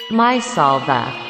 Mysalva.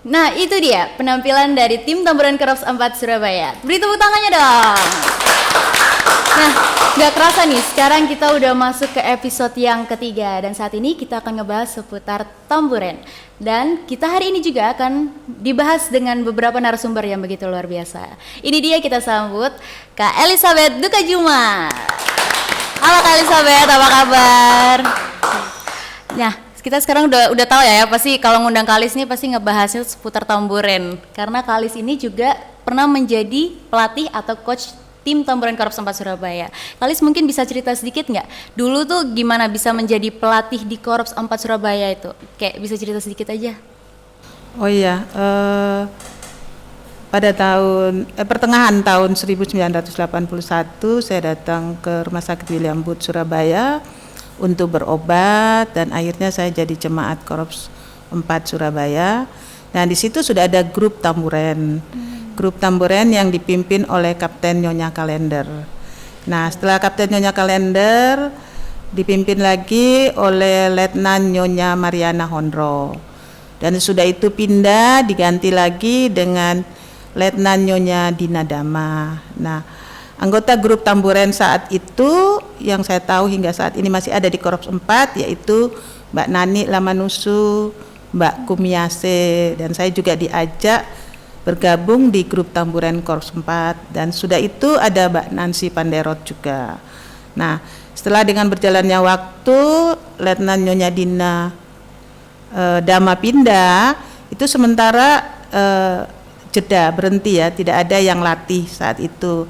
Nah, itu dia penampilan dari tim Tamburan Korps 4 Surabaya. Beri tepuk tangannya dong. Nah, gak kerasa nih, sekarang kita udah masuk ke episode yang ketiga. Dan saat ini kita akan ngebahas seputar tamburen. Dan kita hari ini juga akan dibahas dengan beberapa narasumber yang begitu luar biasa. Ini dia kita sambut Kak Elizabeth Dukajuma. Halo Kak Elizabeth, apa kabar? Nah, kita sekarang udah tahu ya, pasti kalau ngundang Kalis nih pasti ngebahasnya seputar tamburen. Karena Kalis ini juga pernah menjadi pelatih atau coach tim Tamburan Korps 4 Surabaya. Kalis mungkin bisa cerita sedikit nggak? Dulu tuh gimana bisa menjadi pelatih di Korps 4 Surabaya itu? Kayak bisa cerita sedikit aja. Oh iya, pada pertengahan tahun 1981 saya datang ke Rumah Sakit William Booth Surabaya untuk berobat, dan akhirnya saya jadi jemaat Korps 4 Surabaya. Nah, di situ sudah ada grup Tamburen. Grup Tamburen yang dipimpin oleh Kapten Nyonya Kalender. Nah, setelah Kapten Nyonya Kalender dipimpin lagi oleh Letnan Nyonya Mariana Hondro. Dan sudah itu pindah diganti lagi dengan Letnan Nyonya Dina Dama. Nah, anggota grup Tamburen saat itu yang saya tahu hingga saat ini masih ada di Korps 4 yaitu Mbak Nani Lamanusu, Mbak Kumiase, dan saya juga diajak bergabung di grup Tamburen Korps 4, dan sudah itu ada Mbak Nancy Panderot juga. Nah, setelah dengan berjalannya waktu Letnan Nyonya Dina Dama pindah, itu sementara jeda, berhenti ya, tidak ada yang latih saat itu.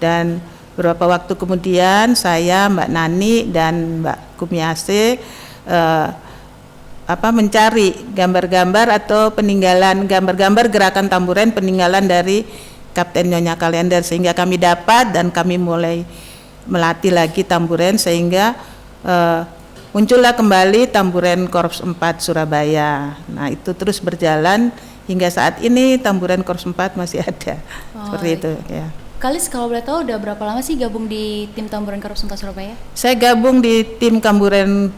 Dan beberapa waktu kemudian saya, Mbak Nani dan Mbak Kumiase mencari gambar-gambar atau peninggalan gambar-gambar gerakan Tamburen peninggalan dari Kapten Nyonya Kalender, sehingga kami dapat dan kami mulai melatih lagi Tamburen sehingga muncullah kembali Tamburen Korps 4 Surabaya. Nah, itu terus berjalan hingga saat ini Tamburen Korps 4 masih ada. Seperti itu ya. Kalis, kalau boleh tahu udah berapa lama sih gabung di tim Tamburen Korps 4 Surabaya? Saya gabung di tim Tamburen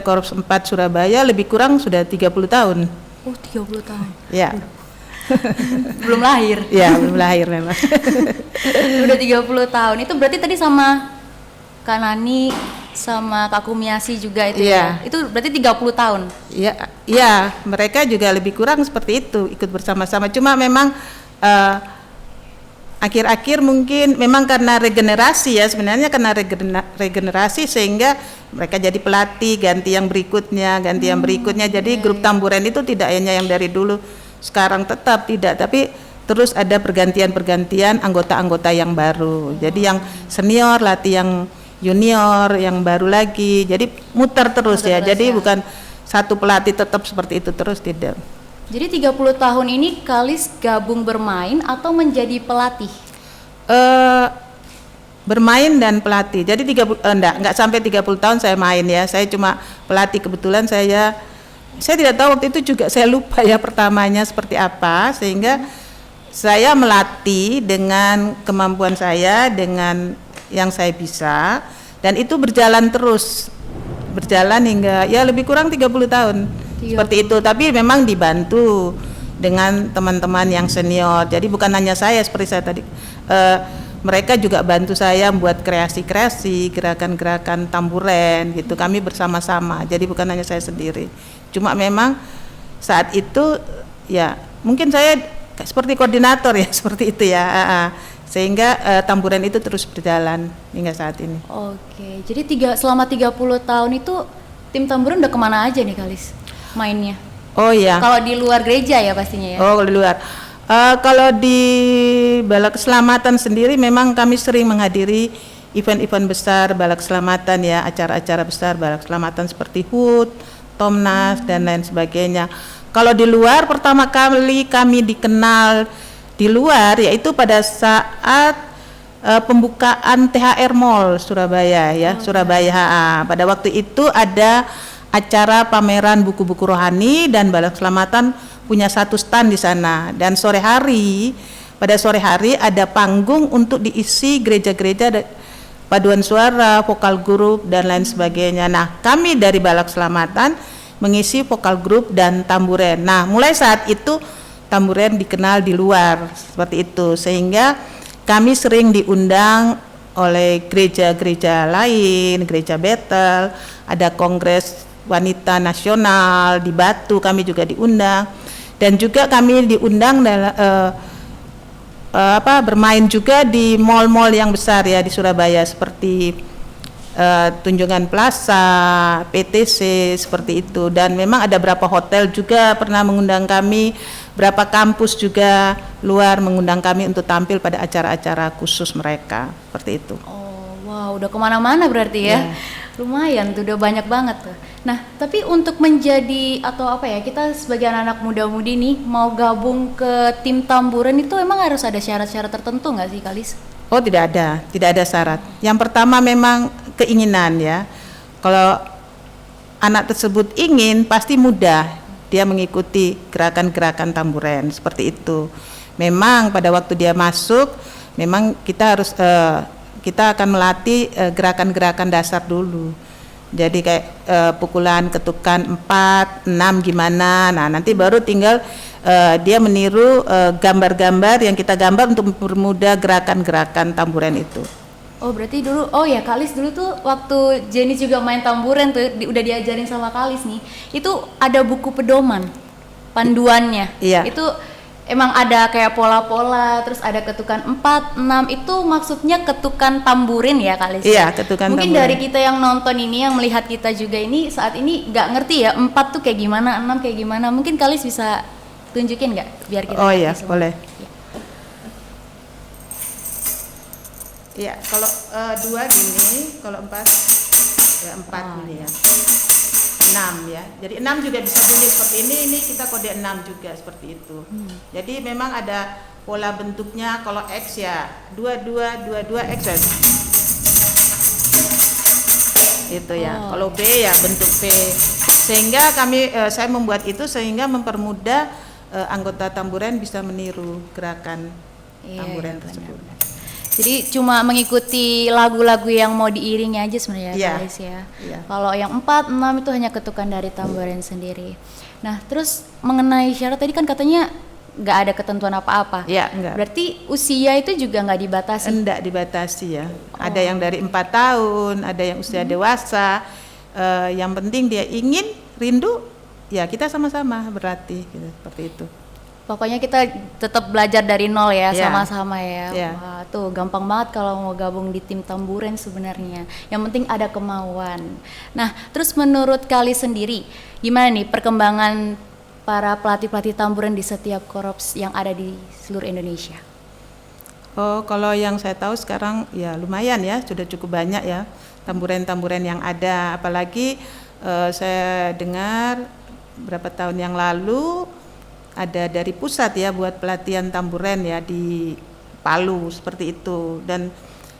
Korps 4 Surabaya lebih kurang sudah 30 tahun. Oh, 30 tahun. Ya. Belum lahir. Ya, belum lahir memang. Udah 30 tahun. Itu berarti tadi sama Kak Nani sama Kak Kumiasi juga itu ya. Itu berarti 30 tahun. Iya, iya, mereka juga lebih kurang seperti itu, ikut bersama-sama. Cuma memang akhir-akhir mungkin memang karena regenerasi ya, sebenarnya karena regenerasi sehingga mereka jadi pelatih, ganti yang berikutnya, jadi grup Tamburen itu tidak hanya yang dari dulu sekarang tetap, tidak, tapi terus ada pergantian anggota-anggota yang baru. Jadi yang senior latih yang junior, yang baru lagi, jadi muter terus ya. Jadi bukan satu pelatih tetap seperti itu terus, tidak. Jadi 30 tahun ini Kalis gabung bermain atau menjadi pelatih? Bermain dan pelatih. Jadi enggak sampai 30 tahun saya main ya. Saya cuma pelatih, kebetulan saya tidak tahu waktu itu juga, saya lupa ya pertamanya seperti apa, sehingga saya melatih dengan kemampuan saya, dengan yang saya bisa, dan itu berjalan hingga ya lebih kurang 30 tahun. Seperti itu, tapi memang dibantu dengan teman-teman yang senior. Jadi bukan hanya saya, seperti saya tadi, mereka juga bantu saya membuat kreasi-kreasi, gerakan-gerakan Tamburen gitu. Kami bersama-sama, jadi bukan hanya saya sendiri. Cuma memang saat itu ya mungkin saya seperti koordinator ya, seperti itu ya, sehingga Tamburen itu terus berjalan hingga saat ini. Oke, jadi selama 30 tahun itu tim Tamburen udah kemana aja nih Kalis mainnya? Oh ya. Kalau di luar gereja ya pastinya ya? Oh, di luar. Kalau di Balak Keselamatan sendiri memang kami sering menghadiri event-event besar Balak Keselamatan ya, acara-acara besar Balak Keselamatan seperti HUT, Tomnas dan lain sebagainya. Kalau di luar, pertama kali kami dikenal di luar yaitu pada saat pembukaan THR Mall Surabaya ya, Surabaya. Pada waktu itu ada acara pameran buku-buku rohani dan Balak Keselamatan punya satu stand di sana, dan pada sore hari ada panggung untuk diisi gereja-gereja, paduan suara, vokal grup dan lain sebagainya. Nah, kami dari Balak Keselamatan mengisi vokal grup dan Tamburen. Nah, mulai saat itu Tamburen dikenal di luar seperti itu, sehingga kami sering diundang oleh gereja-gereja lain, gereja Bethel, ada kongres wanita nasional di Batu, kami juga diundang, dan juga kami diundang bermain juga di mall-mall yang besar ya di Surabaya seperti Tunjungan Plaza, PTC seperti itu, dan memang ada beberapa hotel juga pernah mengundang kami, berapa kampus juga luar mengundang kami untuk tampil pada acara-acara khusus mereka seperti itu. Oh wow, udah kemana-mana berarti ya. Lumayan tuh, udah banyak banget tuh. Nah, tapi untuk menjadi atau kita sebagai anak-anak muda-mudi nih mau gabung ke tim Tamburen itu emang harus ada syarat-syarat tertentu nggak sih Kalis? Oh, tidak ada syarat. Yang pertama memang keinginan ya. Kalau anak tersebut ingin, pasti mudah dia mengikuti gerakan-gerakan tamburen seperti itu. Memang pada waktu dia masuk, memang kita harus kita akan melatih gerakan-gerakan dasar dulu. Jadi kayak pukulan, ketukan 4, 6 gimana. Nah, nanti baru tinggal dia meniru gambar-gambar yang kita gambar untuk mempermudah gerakan-gerakan tamburen itu. Oh berarti dulu, oh ya Kalis dulu tuh waktu Jenny juga main tamburen tuh udah diajarin sama Kalis nih. Itu ada buku pedoman, panduannya. Iya. Itu emang ada kayak pola-pola, terus ada ketukan 4, 6, itu maksudnya ketukan tamburin ya Kalis? Iya, ketukan Mungkin tamburin. dari kita yang nonton ini, yang melihat kita juga ini saat ini nggak ngerti ya 4 tuh kayak gimana, 6 kayak gimana. Mungkin Kalis bisa tunjukin nggak biar kita Oh ngerti iya, semua. boleh. Iya. Iya, kalau 2 gini, kalau 4 ya 4 gini ya. 6 ya. Jadi 6 juga bisa bunyi seperti ini kita kode 6 juga seperti itu. Jadi memang ada pola bentuknya. Kalau X ya 22 X ya. Itu ya. Kalau B ya bentuk V. Sehingga saya membuat itu sehingga mempermudah anggota tamburen bisa meniru gerakan tamburen tersebut. Jadi cuma mengikuti lagu-lagu yang mau diiringi aja sebenarnya Iya. guys ya. Iya. Kalau yang 4, 6 itu hanya ketukan dari tamborin sendiri. Nah, terus mengenai syarat tadi kan katanya nggak ada ketentuan apa-apa. Iya, enggak. Berarti usia itu juga nggak dibatasi. Enggak dibatasi ya. Ada yang dari 4 tahun, ada yang usia dewasa. Yang penting dia ingin, rindu, ya kita sama-sama berlatih gitu, seperti itu. Pokoknya kita tetap belajar dari nol ya, Iya. sama-sama ya. Iya. Wah, tuh gampang banget kalau mau gabung di tim tamburen sebenarnya. Yang penting ada kemauan. Nah, terus menurut Kali sendiri, gimana nih perkembangan para pelatih-pelatih tamburen di setiap korps yang ada di seluruh Indonesia? Oh, kalau yang saya tahu sekarang ya lumayan ya, sudah cukup banyak ya tamburen-tamburen yang ada. Apalagi saya dengar berapa tahun yang lalu ada dari pusat ya buat pelatihan tamburen ya di Palu seperti itu. Dan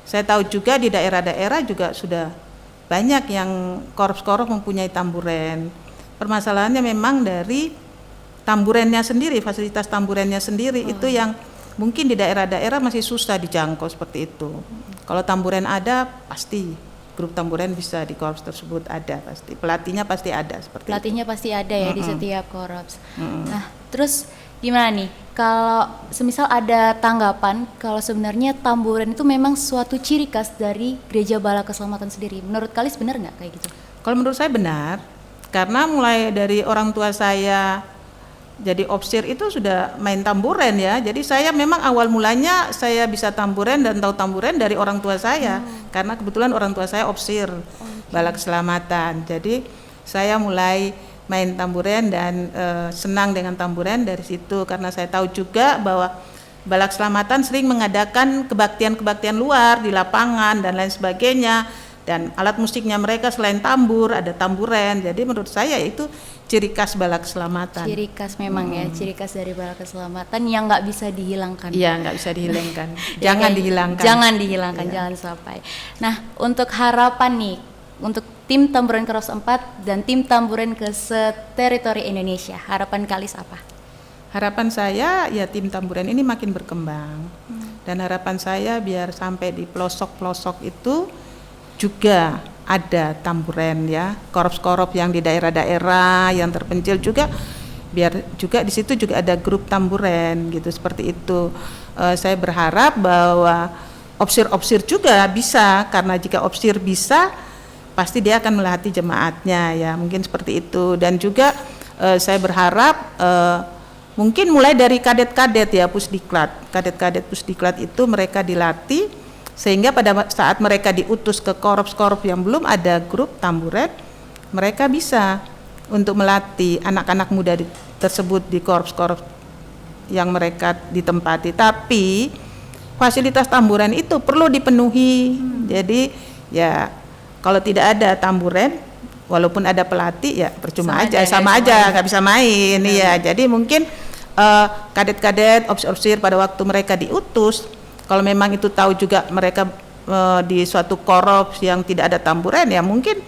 saya tahu juga di daerah-daerah juga sudah banyak yang korps-korps mempunyai tamburen. Permasalahannya memang dari tamburennya sendiri, fasilitas tamburennya sendiri itu yang mungkin di daerah-daerah masih susah dijangkau seperti itu. Kalau tamburen ada pasti grup tamburen bisa di korps tersebut ada pasti. Pelatihnya pasti ada seperti Pelatihnya pasti ada ya di setiap korps. Mm-mm. Nah, terus gimana nih? Kalau semisal ada tanggapan kalau sebenarnya tamburen itu memang suatu ciri khas dari Gereja Bala Keselamatan sendiri. Menurut Kalis benar nggak kayak gitu? Kalau menurut saya benar, karena mulai dari orang tua saya jadi opsir itu sudah main tamburen ya. Jadi saya memang awal mulanya saya bisa tamburen dan tahu tamburen dari orang tua saya, karena kebetulan orang tua saya opsir Bala Keselamatan. Jadi saya mulai main tamburen dan senang dengan tamburen dari situ, karena saya tahu juga bahwa Bala Keselamatan sering mengadakan kebaktian-kebaktian luar di lapangan dan lain sebagainya. Dan alat musiknya mereka selain tambur ada tamburen. Jadi menurut saya itu ciri khas Bala Keselamatan. Ciri khas memang ya, ciri khas dari Bala Keselamatan yang nggak bisa dihilangkan. Iya, nggak bisa dihilangkan. Ya, Jangan kayak- dihilangkan. Jangan dihilangkan, Iya. jangan sampai. Nah, untuk harapan nih, untuk tim tamburen Korps 4 dan tim tamburen ke se-teritori Indonesia, harapan Kalis apa? Harapan saya ya tim tamburen ini makin berkembang. Dan harapan saya biar sampai di pelosok-pelosok itu juga ada tamburen ya, korps-korps yang di daerah-daerah yang terpencil juga, biar juga di situ juga ada grup tamburen gitu, seperti itu. Saya berharap bahwa opsir-opsir juga bisa, karena jika opsir bisa pasti dia akan melatih jemaatnya ya, mungkin seperti itu. Dan juga saya berharap mungkin mulai dari kadet-kadet ya, pusdiklat, kadet-kadet pusdiklat itu mereka dilatih sehingga pada saat mereka diutus ke korps-korps yang belum ada grup tamburen, mereka bisa untuk melatih anak-anak muda tersebut di korps-korps yang mereka ditempati. Tapi fasilitas tamburen itu perlu dipenuhi. Jadi ya kalau tidak ada tamburen, walaupun ada pelatih ya percuma sama aja nggak bisa main. Iya, jadi mungkin kadet-kadet, opsir-opsir pada waktu mereka diutus, kalau memang itu tahu juga mereka di suatu korps yang tidak ada tamburen, ya mungkin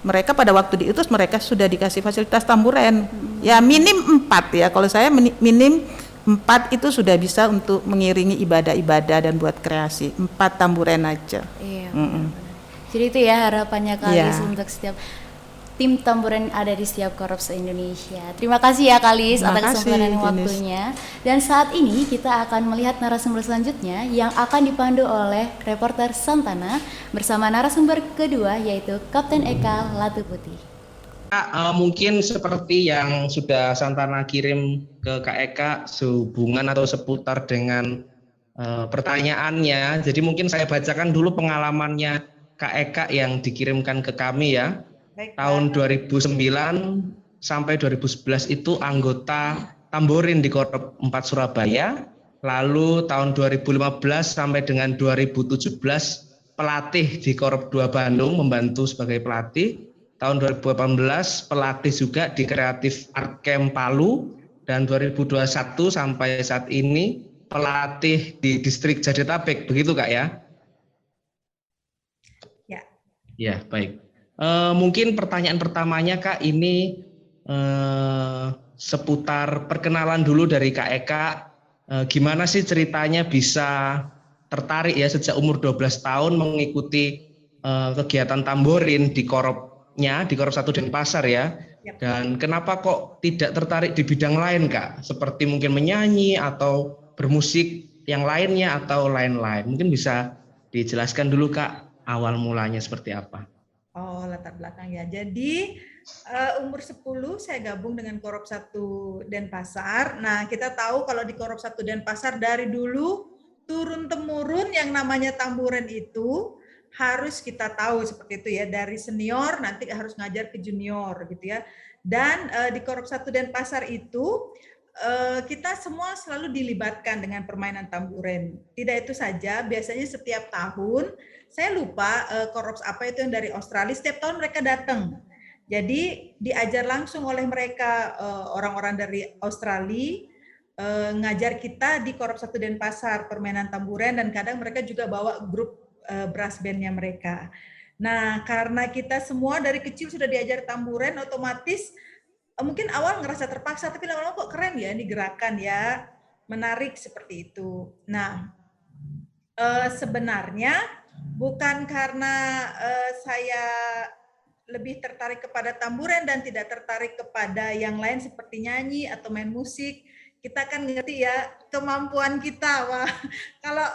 mereka pada waktu diutus mereka sudah dikasih fasilitas tamburen. Ya minim 4 ya, kalau saya minim 4 itu sudah bisa untuk mengiringi ibadah-ibadah dan buat kreasi. 4 tamburen aja. Iya. Jadi itu ya harapannya Kalis untuk setiap tim tamburan ada di setiap korps Indonesia. Terima kasih ya Kalis atas kesempatan dan waktunya. Dan saat ini kita akan melihat narasumber selanjutnya yang akan dipandu oleh reporter Santana bersama narasumber kedua yaitu Kapten Eka Latuputih. Mungkin seperti yang sudah Santana kirim ke Kak Eka sehubungan atau seputar dengan pertanyaannya. Jadi mungkin saya bacakan dulu pengalamannya Kak Eka yang dikirimkan ke kami ya. Tahun 2009 sampai 2011 itu anggota tamborin di Korps 4 Surabaya. Lalu tahun 2015 sampai dengan 2017 pelatih di Korps 2 Bandung, membantu sebagai pelatih. Tahun 2018 pelatih juga di Kreatif Art Camp Palu, dan 2021 sampai saat ini pelatih di Distrik Jadetabek, begitu Kak ya? Ya. Ya, baik. Mungkin pertanyaan pertamanya Kak ini seputar perkenalan dulu dari Kak Eka. Gimana sih ceritanya bisa tertarik ya sejak umur 12 tahun mengikuti kegiatan tamborin di Korpsnya, di Korps 1 Denpasar ya. Dan kenapa kok tidak tertarik di bidang lain Kak? Seperti mungkin menyanyi atau bermusik yang lainnya atau lain-lain. Mungkin bisa dijelaskan dulu Kak awal mulanya seperti apa? Oh, latar belakang ya. Jadi umur 10 saya gabung dengan Korps 1 Denpasar. Nah, kita tahu kalau di Korps 1 Denpasar dari dulu turun-temurun yang namanya tamburen itu harus kita tahu seperti itu ya. Dari senior nanti harus ngajar ke junior gitu ya. Dan di Korps 1 Denpasar itu kita semua selalu dilibatkan dengan permainan tamburen. Tidak itu saja, biasanya setiap tahun saya lupa korps apa itu yang dari Australia, setiap tahun mereka datang. Jadi diajar langsung oleh mereka orang-orang dari Australia ngajar kita di Korps 1 Denpasar permainan tamburen, dan kadang mereka juga bawa grup brass bandnya mereka. Nah, karena kita semua dari kecil sudah diajar tamburen, otomatis mungkin awal ngerasa terpaksa, tapi lama-lama kok keren ya ini gerakan ya, menarik seperti itu. Nah, sebenarnya bukan karena saya lebih tertarik kepada tamburen dan tidak tertarik kepada yang lain seperti nyanyi atau main musik. Kita kan ngerti ya kemampuan kita. Wah, kalau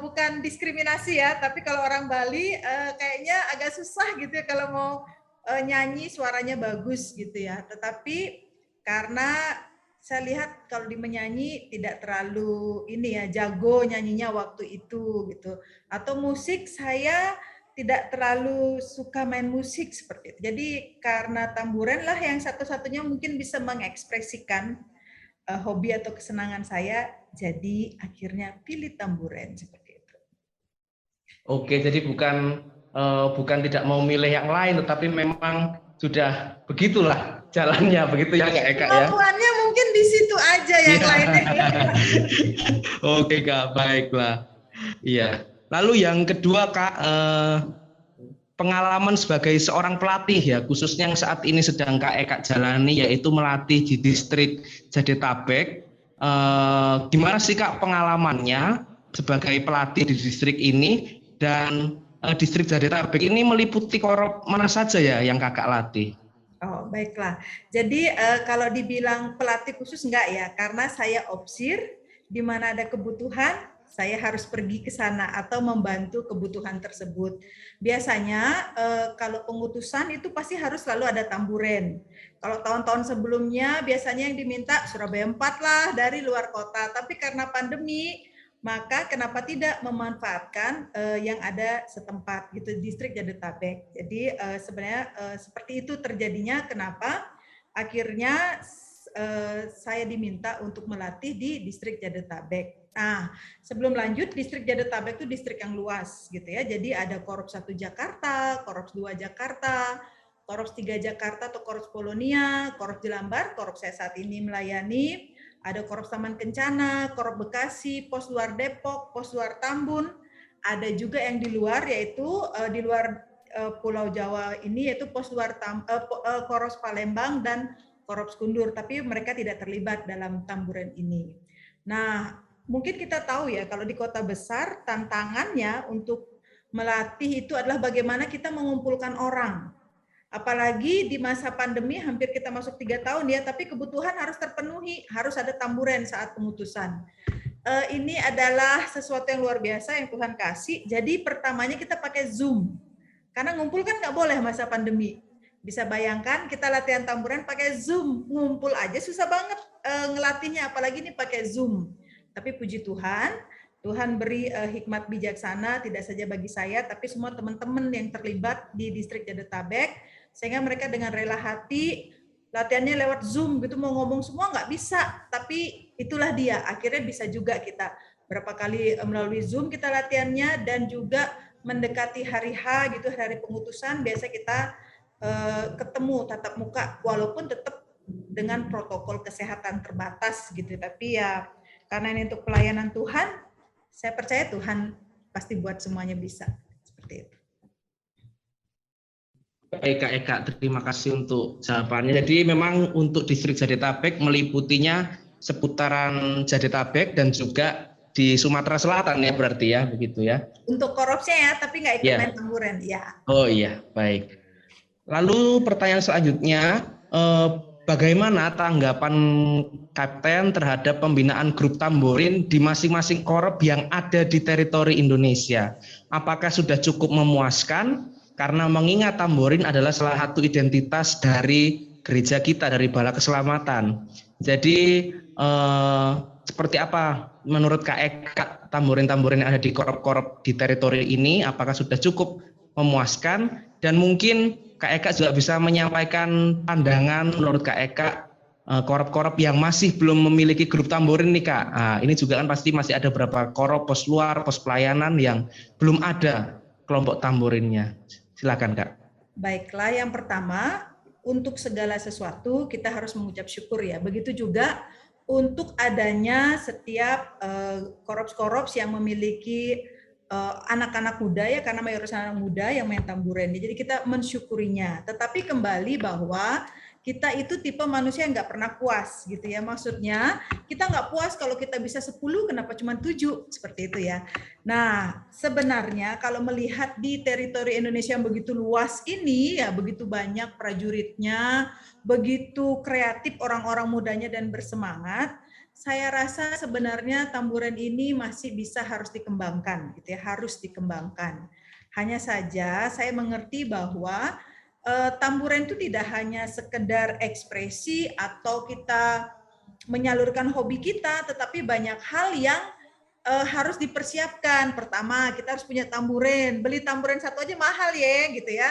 bukan diskriminasi ya, tapi kalau orang Bali kayaknya agak susah gitu ya kalau mau nyanyi suaranya bagus gitu ya. Tetapi karena saya lihat kalau di menyanyi tidak terlalu ini ya jago nyanyinya waktu itu gitu. Atau musik saya tidak terlalu suka main musik seperti itu. Jadi karena tamburen lah yang satu-satunya mungkin bisa mengekspresikan hobi atau kesenangan saya. Jadi akhirnya pilih tamburen seperti itu. Oke, jadi bukan tidak mau milih yang lain, tetapi memang sudah begitulah jalannya, begitu ya Kak Eka ya? Kemampuannya mungkin di situ aja yang lainnya. Oke Kak, baiklah. Iya. Lalu yang kedua Kak, pengalaman sebagai seorang pelatih ya, khususnya yang saat ini sedang Kak Eka jalani, yaitu melatih di Distrik Jadetabek. Gimana sih Kak pengalamannya sebagai pelatih di distrik ini, dan Distrik Jadetabek ini meliputi korps mana saja ya yang Kakak latih? Oh, baiklah. Jadi kalau dibilang pelatih khusus enggak ya, karena saya opsir, di mana ada kebutuhan, saya harus pergi ke sana atau membantu kebutuhan tersebut. Biasanya kalau pengutusan itu pasti harus selalu ada tamburen. Kalau tahun-tahun sebelumnya biasanya yang diminta Surabaya 4 lah dari luar kota, tapi karena pandemi, maka kenapa tidak memanfaatkan yang ada setempat gitu, Distrik Jadetabek. Jadi sebenarnya seperti itu terjadinya kenapa akhirnya saya diminta untuk melatih di Distrik Jadetabek. Nah, sebelum lanjut, Distrik Jadetabek itu distrik yang luas gitu ya. Jadi ada Korps 1 Jakarta, Korps 2 Jakarta, Korps 3 Jakarta atau Korps Polonia, Korps Jelambar, Korps saya saat ini melayani, ada Korps Taman Kencana, Korps Bekasi, Pos Luar Depok, Pos Luar Tambun, ada juga yang di luar, yaitu di luar Pulau Jawa ini, yaitu Pos Luar Korops Palembang dan Korops Kundur, tapi mereka tidak terlibat dalam tamburan ini. Nah, mungkin kita tahu ya, kalau di kota besar tantangannya untuk melatih itu adalah bagaimana kita mengumpulkan orang. Apalagi di masa pandemi, hampir kita masuk 3 tahun ya, tapi kebutuhan harus terpenuhi, harus ada tamburan saat pengutusan. Ini adalah sesuatu yang luar biasa yang Tuhan kasih. Jadi pertamanya kita pakai Zoom, karena ngumpul kan nggak boleh masa pandemi. Bisa bayangkan kita latihan tamburan pakai Zoom, ngumpul aja susah banget ngelatihnya, apalagi ini pakai Zoom. Tapi puji Tuhan, Tuhan beri hikmat bijaksana tidak saja bagi saya, tapi semua teman-teman yang terlibat di distrik Jabodetabek, sehingga mereka dengan rela hati latihannya lewat Zoom gitu, mau ngomong semua nggak bisa, tapi itulah dia, akhirnya bisa juga kita berapa kali melalui Zoom kita latihannya, dan juga mendekati hari H gitu, hari pengutusan, biasa kita ketemu tatap muka, walaupun tetap dengan protokol kesehatan terbatas gitu, tapi ya karena ini untuk pelayanan Tuhan, saya percaya Tuhan pasti buat semuanya bisa, seperti itu. Baik Kak Eka, terima kasih untuk jawabannya. Jadi memang untuk distrik Jabodetabek meliputinya seputaran Jabodetabek dan juga di Sumatera Selatan ya berarti ya, begitu ya. Untuk korupsnya ya, tapi nggak ikut main tamburan ya. Oh iya, baik. Lalu pertanyaan selanjutnya, bagaimana tanggapan Kapten terhadap pembinaan grup tamborin di masing-masing korop yang ada di teritori Indonesia? Apakah sudah cukup memuaskan? Karena mengingat tamborin adalah salah satu identitas dari gereja kita, dari Bala Keselamatan. Jadi seperti apa menurut Kak Eka tamborin-tamborin yang ada di korop-korop di teritori ini? Apakah sudah cukup memuaskan? Dan mungkin Kak Eka juga bisa menyampaikan pandangan menurut Kak Eka korop-korop yang masih belum memiliki grup tamborin nih Kak. Nah, ini juga kan pasti masih ada beberapa korop pos luar, pos pelayanan yang belum ada kelompok tamborinnya. Silakan Kak. Baiklah, yang pertama, untuk segala sesuatu kita harus mengucap syukur ya. Begitu juga untuk adanya setiap korops-korops yang memiliki anak-anak muda ya, karena mayoritas anak muda yang main tamburan. Jadi kita mensyukurinya. Tetapi kembali bahwa kita itu tipe manusia yang nggak pernah puas gitu ya. Maksudnya kita nggak puas kalau kita bisa 10, kenapa cuma 7? Seperti itu ya. Nah, sebenarnya kalau melihat di teritori Indonesia yang begitu luas ini, ya begitu banyak prajuritnya, begitu kreatif orang-orang mudanya dan bersemangat, saya rasa sebenarnya tamburan ini masih bisa harus dikembangkan, gitu ya, harus dikembangkan. Hanya saja saya mengerti bahwa tamburan itu tidak hanya sekedar ekspresi atau kita menyalurkan hobi kita, tetapi banyak hal yang harus dipersiapkan. Pertama, kita harus punya tamburen. Beli tamburen satu aja mahal ya, gitu ya.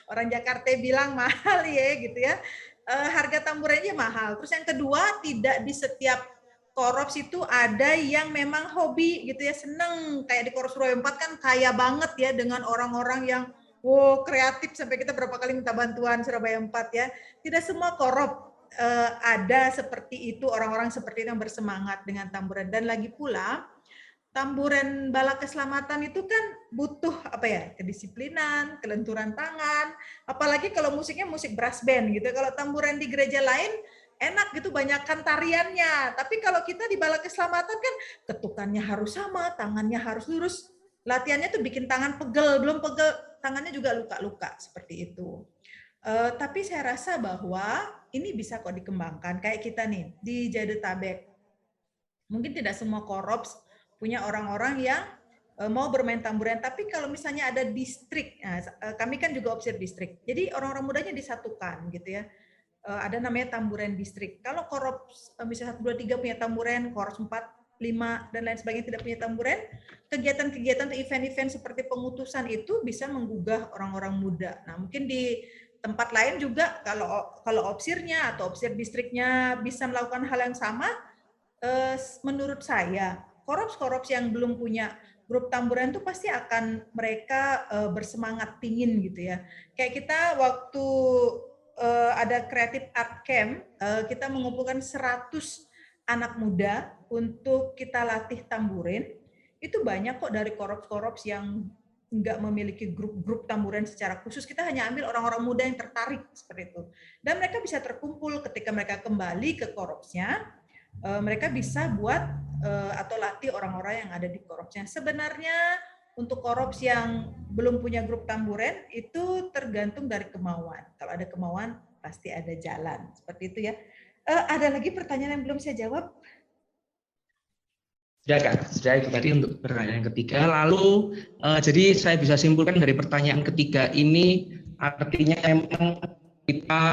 Orang Jakarta bilang mahal ya, gitu ya. Harga tamburennya mahal. Terus yang kedua, tidak di setiap korops itu ada yang memang hobi, gitu ya, seneng. Kayak di Korops Surabaya 4 kan kaya banget ya dengan orang-orang yang kreatif sampai kita berapa kali minta bantuan Surabaya 4 ya. Tidak semua korop ada seperti itu, orang-orang seperti itu yang bersemangat dengan tamburan. Dan lagi pula tamburan Bala Keselamatan itu kan butuh apa ya, kedisiplinan, kelenturan tangan, apalagi kalau musiknya musik brass band gitu. Kalau tamburan di gereja lain enak gitu, banyakkan tariannya. Tapi kalau kita di Bala Keselamatan kan ketukannya harus sama, tangannya harus lurus. Latihannya tuh bikin tangan pegel, belum pegel tangannya juga luka-luka seperti itu. Tapi saya rasa bahwa ini bisa kok dikembangkan. Kayak kita nih di Jabodetabek, mungkin tidak semua korops punya orang-orang yang mau bermain tamburan. Tapi kalau misalnya ada distrik, nah, kami kan juga opsir distrik. Jadi orang-orang mudanya disatukan gitu ya. Ada namanya tamburan distrik. Kalau korops misalnya 1, 2, 3 punya tamburan, korops 4, 5 dan lain sebagainya tidak punya tamburan, kegiatan-kegiatan atau event-event seperti pengutusan itu bisa menggugah orang-orang muda. Nah, mungkin di tempat lain juga kalau opsirnya atau opsir distriknya bisa melakukan hal yang sama, menurut saya korops-korops yang belum punya grup tamburan itu pasti akan mereka bersemangat pingin gitu ya. Kayak kita waktu ada Creative Art Camp, kita mengumpulkan 100 anak muda untuk kita latih tamburin. itu banyak kok dari korps-korps yang nggak memiliki grup-grup tamburan secara khusus. Kita hanya ambil orang-orang muda yang tertarik seperti itu. Dan mereka bisa terkumpul ketika mereka kembali ke korpsnya, mereka bisa buat atau latih orang-orang yang ada di korpsnya. Sebenarnya untuk korps yang belum punya grup tamburan itu tergantung dari kemauan. Kalau ada kemauan pasti ada jalan. Seperti itu ya. Ada lagi pertanyaan yang belum saya jawab? Sudah Kak, sudah itu tadi untuk pertanyaan ketiga. Lalu jadi saya bisa simpulkan dari pertanyaan ketiga ini artinya memang kita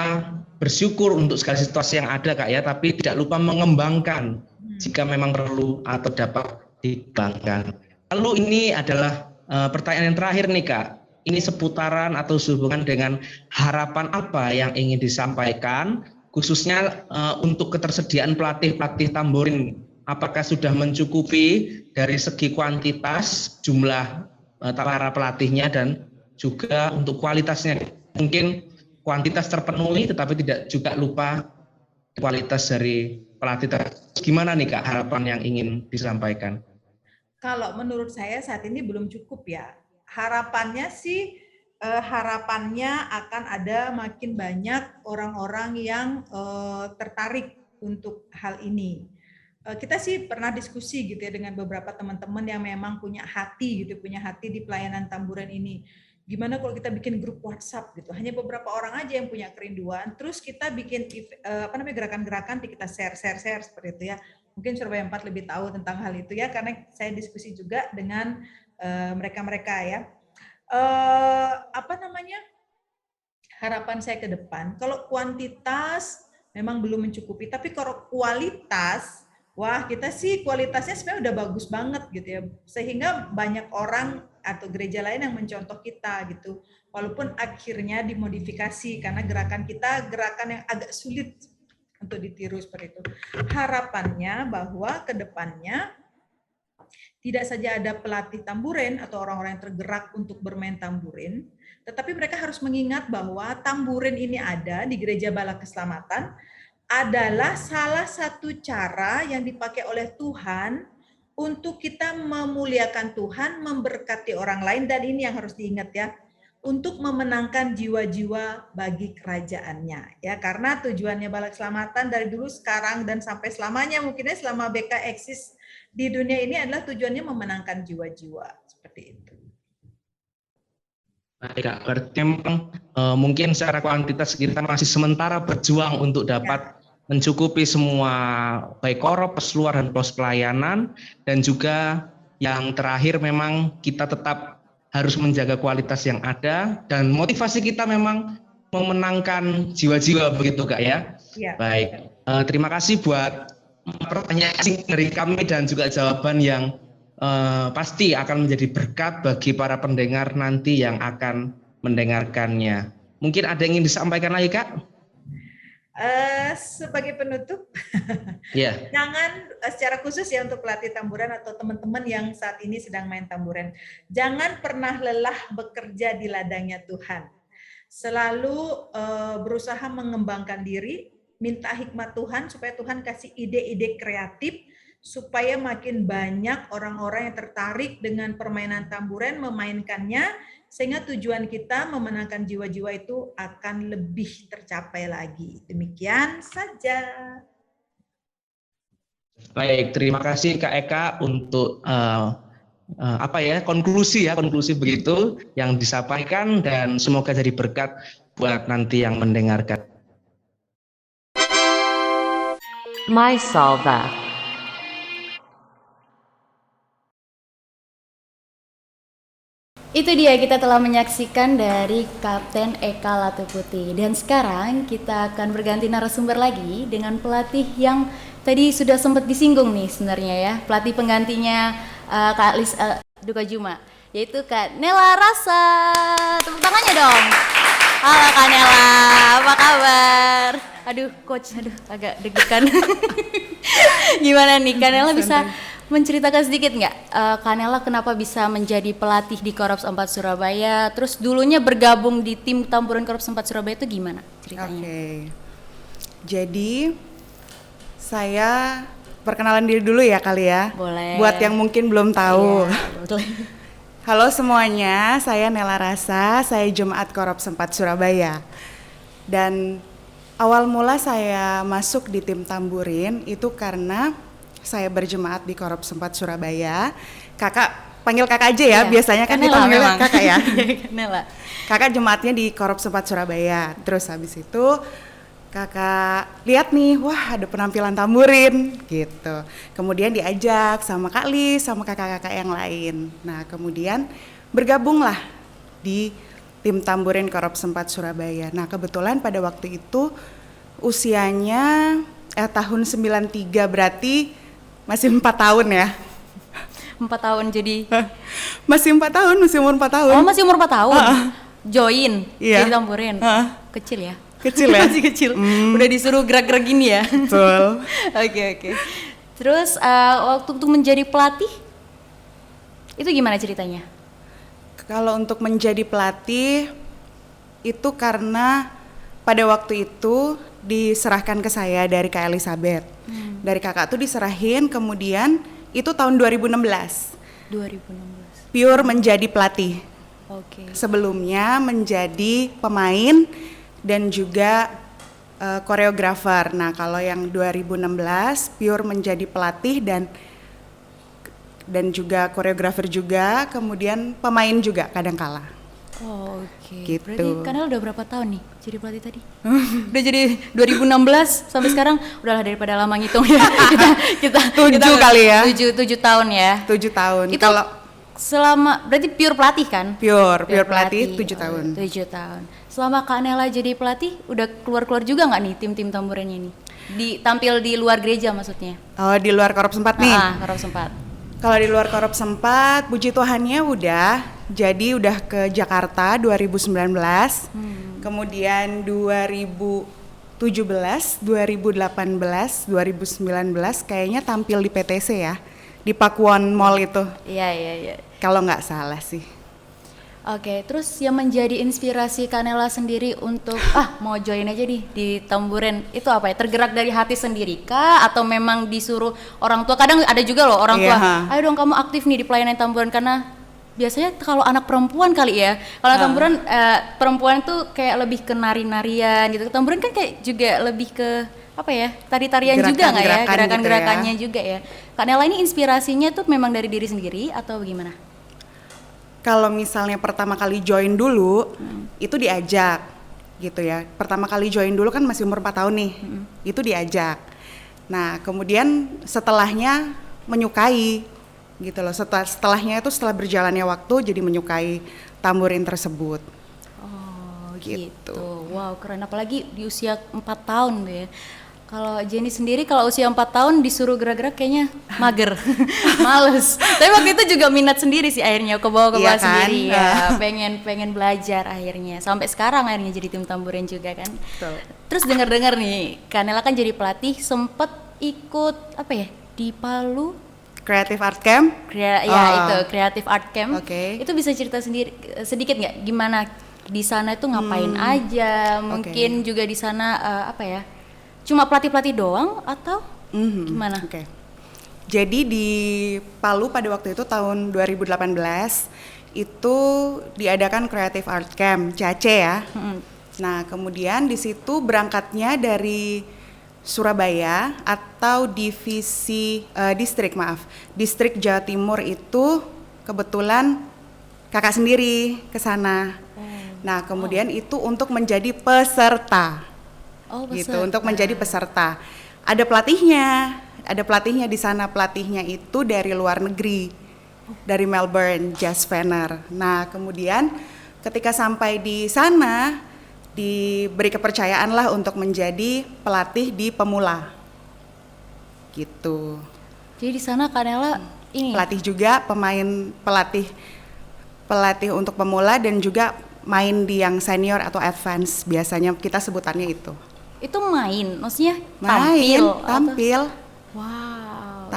bersyukur untuk segala situasi yang ada Kak ya, tapi tidak lupa mengembangkan jika memang perlu atau dapat dikembangkan. Lalu ini adalah pertanyaan yang terakhir nih Kak. Ini seputaran atau sehubungan dengan harapan apa yang ingin disampaikan khususnya untuk ketersediaan pelatih-pelatih tamborin. Apakah sudah mencukupi dari segi kuantitas jumlah para pelatihnya dan juga untuk kualitasnya? Mungkin kuantitas terpenuhi tetapi tidak juga lupa kualitas dari pelatih. Gimana nih Kak harapan yang ingin disampaikan? Kalau menurut saya saat ini belum cukup ya. Harapannya sih harapannya akan ada makin banyak orang-orang yang tertarik untuk hal ini. Kita sih pernah diskusi gitu ya dengan beberapa teman-teman yang memang punya hati gitu, punya hati di pelayanan tamburan ini. Gimana kalau kita bikin grup WhatsApp gitu, hanya beberapa orang aja yang punya kerinduan, terus kita bikin gerakan-gerakan, kita share seperti itu ya. Mungkin Surabaya 4 lebih tahu tentang hal itu ya, karena saya diskusi juga dengan mereka-mereka ya. Harapan saya ke depan, kalau kuantitas memang belum mencukupi, tapi kalau kualitas, wah kita sih kualitasnya sebenarnya udah bagus banget gitu ya, sehingga banyak orang atau gereja lain yang mencontoh kita gitu, walaupun akhirnya dimodifikasi karena gerakan kita gerakan yang agak sulit untuk ditiru seperti itu. Harapannya bahwa ke depannya tidak saja ada pelatih tamburin atau orang-orang yang tergerak untuk bermain tamburin, tetapi mereka harus mengingat bahwa tamburin ini ada di Gereja Bala Keselamatan adalah salah satu cara yang dipakai oleh Tuhan untuk kita memuliakan Tuhan, memberkati orang lain, dan ini yang harus diingat ya, untuk memenangkan jiwa-jiwa bagi kerajaannya ya, karena tujuannya Bala Keselamatan dari dulu, sekarang, dan sampai selamanya mungkinnya selama BK eksis di dunia ini adalah tujuannya memenangkan jiwa-jiwa seperti itu. Baik, berarti memang mungkin secara kuantitas kita masih sementara berjuang untuk dapat mencukupi semua baik korps luar dan pos pelayanan, dan juga yang terakhir memang kita tetap harus menjaga kualitas yang ada dan motivasi kita memang memenangkan jiwa-jiwa begitu Kak ya. Ya. Baik, terima kasih buat pertanyaan dari kami dan juga jawaban yang pasti akan menjadi berkat bagi para pendengar nanti yang akan mendengarkannya. Mungkin ada yang ingin disampaikan lagi Kak? Sebagai penutup, yeah. Jangan secara khusus ya untuk pelatih tamburan atau teman-teman yang saat ini sedang main tamburan, jangan pernah lelah bekerja di ladangnya Tuhan. Selalu berusaha mengembangkan diri, minta hikmat Tuhan supaya Tuhan kasih ide-ide kreatif supaya makin banyak orang-orang yang tertarik dengan permainan tamburan, memainkannya, sehingga tujuan kita memenangkan jiwa-jiwa itu akan lebih tercapai lagi. Demikian saja. Baik, terima kasih Kak Eka untuk konklusi begitu yang disampaikan, dan semoga jadi berkat buat nanti yang mendengarkan. MySalva. Itu dia, kita telah menyaksikan dari Kapten Eka Latuputi. Dan sekarang kita akan berganti narasumber lagi dengan pelatih yang tadi sudah sempat disinggung nih sebenarnya ya. Pelatih penggantinya Kak Lis Duka Juma, yaitu Kak Nela Rasa. Tepuk tangannya dong. Halo Kak Nela, apa kabar? Aduh coach, agak deg-degan. Gimana nih Kak Nela, bisa menceritakan sedikit nggak, Kanela kenapa bisa menjadi pelatih di Korps 4 Surabaya, terus dulunya bergabung di tim tamburan Korps 4 Surabaya itu gimana ceritanya? Oke. Jadi saya perkenalan diri dulu ya kali ya. Boleh. Buat yang mungkin belum tahu. Iya, betul. Halo semuanya, saya Nela Rasa, saya Jemaat Korps 4 Surabaya. Dan awal mula saya masuk di tim Tamburin itu karena saya berjemaat di Korps 4 Surabaya. Kakak, panggil kakak aja ya, biasanya kan kita panggil kakak ya. Nela. Kakak jemaatnya di Korps 4 Surabaya. Terus habis itu kakak lihat nih, wah ada penampilan tamburin gitu. Kemudian diajak sama Kak Lis, sama kakak-kakak yang lain. Nah kemudian bergabunglah di tim tamburin Korps 4 Surabaya. Nah kebetulan pada waktu itu usianya tahun 93 berarti masih 4 tahun ya. 4 tahun jadi. Masih 4 tahun, masih umur 4 tahun. Oh masih umur 4 tahun? Join, Iya. jadi tamburin. Kecil ya? Kecil ya? Masih kecil. Udah disuruh gerak-gerak gini ya? Betul. Oke. Terus waktu itu menjadi pelatih, itu gimana ceritanya? Kalau untuk menjadi pelatih, itu karena pada waktu itu diserahkan ke saya dari Kak Elizabeth. Dari kakak tuh diserahin, kemudian itu tahun 2016. 2016. Pure menjadi pelatih. Oke. Sebelumnya menjadi pemain dan juga koreografer. Nah, kalau yang 2016 pure menjadi pelatih dan juga koreografer juga, kemudian pemain juga kadang-kala. Oh, oke. Gitu. Berarti Kanel udah berapa tahun nih jadi pelatih tadi? Udah jadi 2016 sampai sekarang, udahlah daripada lama ngitung ya. kita 7 kali ya. 7 tahun ya. 7 tahun. Itu Kalau selama berarti pure pelatih kan? pure pelatih 7 tahun. 7 tahun. Selama Kak Nela jadi pelatih, udah keluar-keluar juga nggak nih tim-tim tamburannya ini? Tampil di luar gereja maksudnya? Oh, di luar Korps 4 nih. Korps 4. Kalau di luar Korps 4, puji Tuhannya udah. Jadi udah ke Jakarta 2019. Kemudian 2017, 2018, 2019 kayaknya tampil di PTC ya. Di Pakuwon Mall itu. Iya. Kalau nggak salah sih. Oke, terus yang menjadi inspirasi Kanela sendiri untuk mau join aja di tamburin itu apa ya? Tergerak dari hati sendiri kah atau memang disuruh orang tua? Kadang ada juga loh orang tua, ayo dong kamu aktif nih di pelayanan tamburan, karena biasanya kalau anak perempuan kali ya. Kalau tamburan perempuan tuh kayak lebih ke nari-narian gitu. Tamburan kan kayak juga lebih ke apa ya? Tari-tarian juga nggak ya? Gerakan-gerakannya gitu ya. Juga ya. Kanela ini inspirasinya tuh memang dari diri sendiri atau bagaimana? Kalau misalnya pertama kali join dulu, itu diajak gitu ya. Pertama kali join dulu kan masih umur 4 tahun nih, itu diajak. Nah kemudian setelahnya menyukai gitu loh. Setelahnya itu setelah berjalannya waktu jadi menyukai tamburin tersebut. Oh gitu. Wow keren, apalagi di usia 4 tahun tuh ya. Kalau Jenny sendiri kalau usia 4 tahun disuruh gerak-gerak kayaknya mager, males. Tapi waktu itu juga minat sendiri sih akhirnya, ke bawah kan? Sendiri ya, pengen belajar akhirnya. Sampai sekarang akhirnya jadi tim tamburin juga kan. Betul. Terus dengar-dengar nih, Kanela kan jadi pelatih, sempet ikut apa ya di Palu? Creative Art Camp? Itu Creative Art Camp. Okay. Itu bisa cerita sendiri sedikit nggak gimana di sana itu ngapain aja? Mungkin juga di sana apa ya? Cuma pelatih-pelatih doang atau gimana? Oke. Jadi di Palu pada waktu itu tahun 2018 itu diadakan Creative Art Camp CAC ya. Nah kemudian di situ berangkatnya dari Surabaya atau distrik Jawa Timur itu kebetulan kakak sendiri ke sana. Nah kemudian itu untuk menjadi peserta. Gitu untuk menjadi peserta. Ada pelatihnya di sana. Pelatihnya itu dari luar negeri, dari Melbourne, Jazz Fenner. Nah kemudian ketika sampai di sana diberi kepercayaan lah untuk menjadi pelatih di pemula gitu. Jadi di sana Kanela ini pelatih juga, pelatih untuk pemula dan juga main di yang senior atau advance, biasanya kita sebutannya itu. Itu main, maksudnya tampil. Wow. Tampil,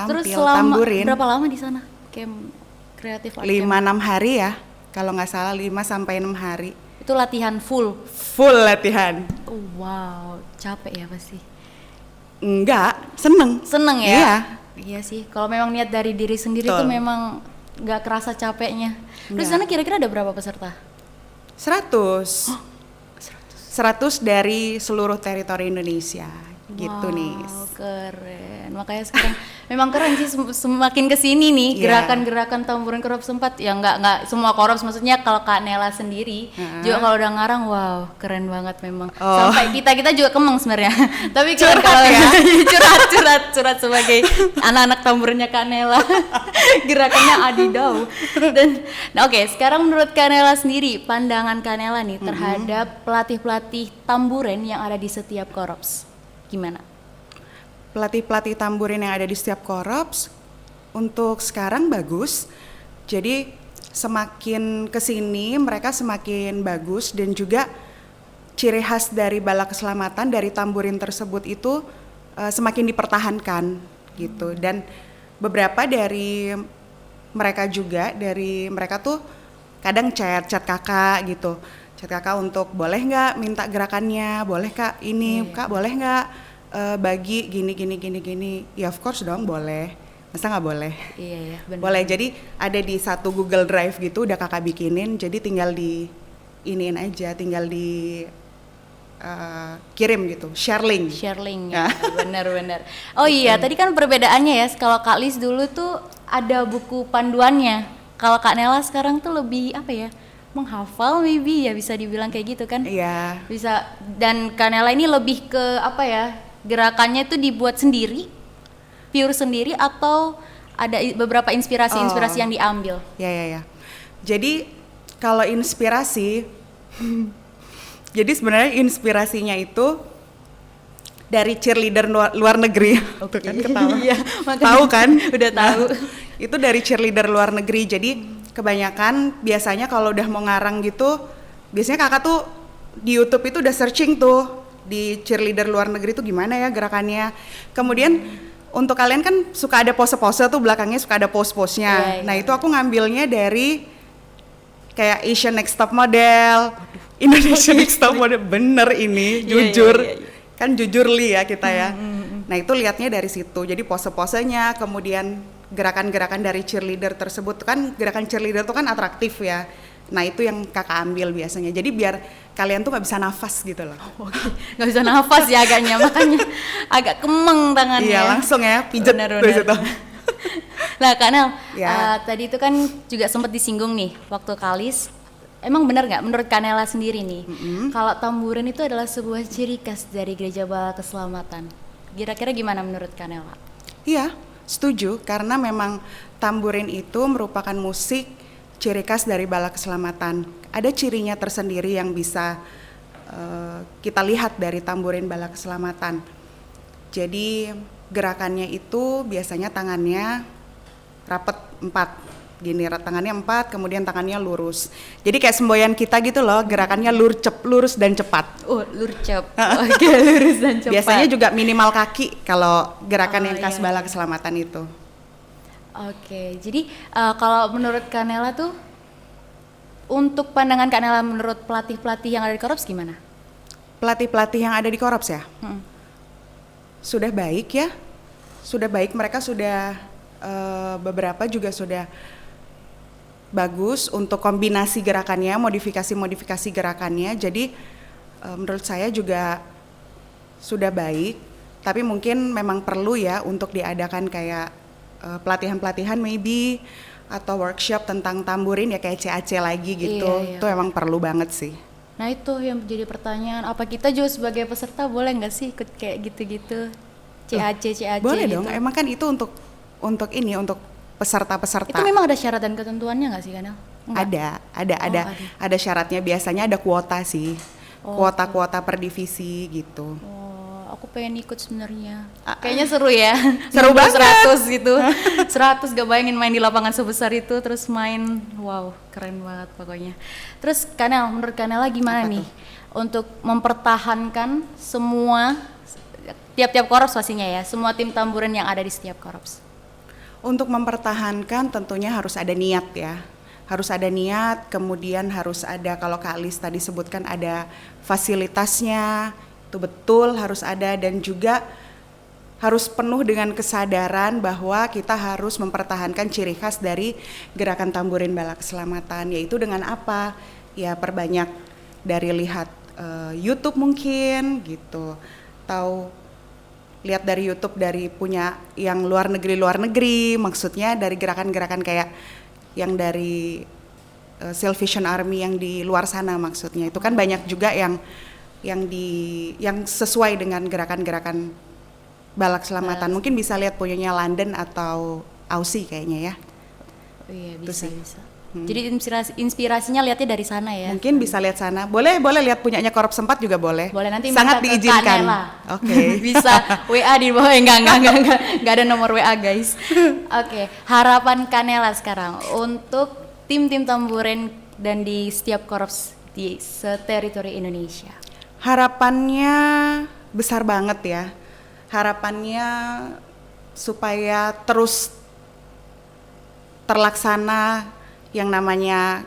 terus selama tamburin. Berapa lama di sana camp kreatif? 5-6 hari ya, kalau nggak salah 5-6 hari. Itu latihan full latihan. Wow, capek ya pasti. Enggak, seneng. Seneng ya? Iya. Iya sih, kalau memang niat dari diri sendiri Betul. tuh memang nggak kerasa capeknya. Terus sana kira-kira ada berapa peserta? 100. 100 dari seluruh teritori Indonesia. Gitu nih. Keren. Makanya sekarang memang keren sih, semakin kesini nih Iya. gerakan-gerakan Tamburan Korops 4 ya nggak semua Korops, maksudnya kalau Kak Nela sendiri juga kalau udah ngarang, wow keren banget memang. Sampai kita juga kemeng sebenarnya. Tapi keren kalau curhat sebagai anak-anak tamburannya Kak Nela. Gerakannya adidau. Dan nah, oke, sekarang menurut Kak Nela sendiri, pandangan Kak Nela nih terhadap pelatih-pelatih tamburan yang ada di setiap Korops. Gimana? Pelatih-pelatih tamburin yang ada di setiap Korops untuk sekarang bagus. Jadi semakin kesini mereka semakin bagus, dan juga ciri khas dari bala keselamatan dari tamburin tersebut itu semakin dipertahankan gitu. Dan beberapa dari mereka tuh kadang chat kakak gitu. Chat kakak untuk boleh nggak minta gerakannya, boleh kak ini, kak boleh nggak bagi gini. Ya of course dong boleh, masa nggak boleh? Iya benar. Boleh. Jadi ada di satu Google Drive gitu udah kakak bikinin, jadi tinggal di iniin aja, tinggal di kirim gitu, share link ya. Benar. Oh iya, tadi kan perbedaannya ya, kalau Kak Lis dulu tuh ada buku panduannya, kalau Kak Nela sekarang tuh lebih apa ya, menghafal maybe ya, bisa dibilang kayak gitu kan? Iya. Bisa. Dan Kak Nela ini lebih ke apa ya, gerakannya itu dibuat sendiri, pure sendiri, atau ada beberapa inspirasi yang diambil? Ya. Jadi kalau inspirasi, jadi sebenarnya inspirasinya itu dari cheerleader luar negeri. Tuh kan ketawa. Iya, tahu kan? Udah tahu. Itu dari cheerleader luar negeri. Jadi kebanyakan biasanya kalau udah mau ngarang gitu, biasanya kakak tuh di YouTube itu udah searching tuh di cheerleader luar negeri tuh gimana ya gerakannya. Kemudian untuk kalian kan suka ada pose-pose tuh, belakangnya suka ada pose-posenya. Nah itu aku ngambilnya dari kayak Asian Next Top Model, Indonesia Next Top Model, bener ini, jujur. Kan jujur li ya kita ya. Nah itu lihatnya dari situ, jadi pose-posenya, kemudian gerakan-gerakan dari cheerleader tersebut. Kan gerakan cheerleader tuh kan atraktif ya. Nah itu yang kakak ambil biasanya, jadi biar kalian tuh gak bisa nafas gitu loh. Gak bisa nafas ya agaknya, makanya agak kemeng tangannya. Iya langsung ya, pijet dari situ. Nah Kak Nel, Ya. tadi itu kan juga sempat disinggung nih waktu Kalis. Emang benar nggak menurut Kak Nela sendiri nih, kalau tamburan itu adalah sebuah ciri khas dari Gereja Bala Keselamatan? Kira-kira gimana menurut Kak Nela? Iya, setuju, karena memang tamburin itu merupakan musik ciri khas dari Bala Keselamatan. Ada cirinya tersendiri yang bisa kita lihat dari tamburin Bala Keselamatan. Jadi gerakannya itu biasanya tangannya rapet 4. Gini, tangannya 4, kemudian tangannya lurus. Jadi kayak semboyan kita gitu loh, gerakannya lurus dan cepat. Oh, lurcep. Oke, lurus dan cepat. Biasanya juga minimal kaki kalau gerakan yang khas Bala Keselamatan itu. Oke, jadi kalau menurut Kak Nela tuh, untuk pandangan Kak Nela menurut pelatih-pelatih yang ada di Korops gimana? Pelatih-pelatih yang ada di Korops ya? Sudah baik ya, sudah baik, mereka sudah beberapa juga sudah bagus untuk kombinasi gerakannya, modifikasi gerakannya. Jadi menurut saya juga sudah baik, tapi mungkin memang perlu ya untuk diadakan kayak pelatihan-pelatihan maybe, atau workshop tentang tamburin ya, kayak CAC lagi gitu. Iya. Itu emang perlu banget sih. Nah itu yang menjadi pertanyaan, apa kita juga sebagai peserta boleh nggak sih ikut kayak gitu-gitu? CAC Boleh gitu. dong, emang kan itu untuk peserta-peserta. Itu memang ada syarat dan ketentuannya nggak sih Kanel? Ada syaratnya, biasanya ada kuota sih. Kuota per divisi gitu. Oh, aku pengen ikut sebenarnya. Kayaknya seru ya. Seru banget. 100 gitu. 100 gak bayangin main di lapangan sebesar itu terus main. Wow, keren banget pokoknya. Terus Kanel, menurut Kanela gimana nih untuk mempertahankan semua tiap-tiap Korops pastinya ya, semua tim tamburan yang ada di setiap Korops? Untuk mempertahankan tentunya harus ada niat ya. Harus ada niat, kemudian harus ada, kalau Kak Lis tadi sebutkan, ada fasilitasnya, itu betul harus ada, dan juga harus penuh dengan kesadaran bahwa kita harus mempertahankan ciri khas dari gerakan tamburin bala keselamatan, yaitu dengan apa? Ya perbanyak dari lihat YouTube mungkin gitu, atau lihat dari YouTube dari punya yang luar negeri, maksudnya dari gerakan-gerakan kayak yang dari Salvation Army yang di luar sana, maksudnya itu kan banyak juga yang sesuai dengan gerakan-gerakan bala keselamatan. Mungkin bisa lihat punyanya London atau Aussie kayaknya ya. Oh iya, bisa. Jadi inspirasinya lihatnya dari sana ya. Mungkin bisa lihat sana. Boleh lihat punyanya Korps 4 juga boleh. Boleh, nanti sangat diizinkan. Oke. Bisa WA di bawah. Enggak ada nomor WA guys. Oke. Harapan Kanela sekarang untuk tim-tim tamburin dan di setiap korps di seteritori Indonesia. Harapannya besar banget ya. Harapannya supaya terus terlaksana yang namanya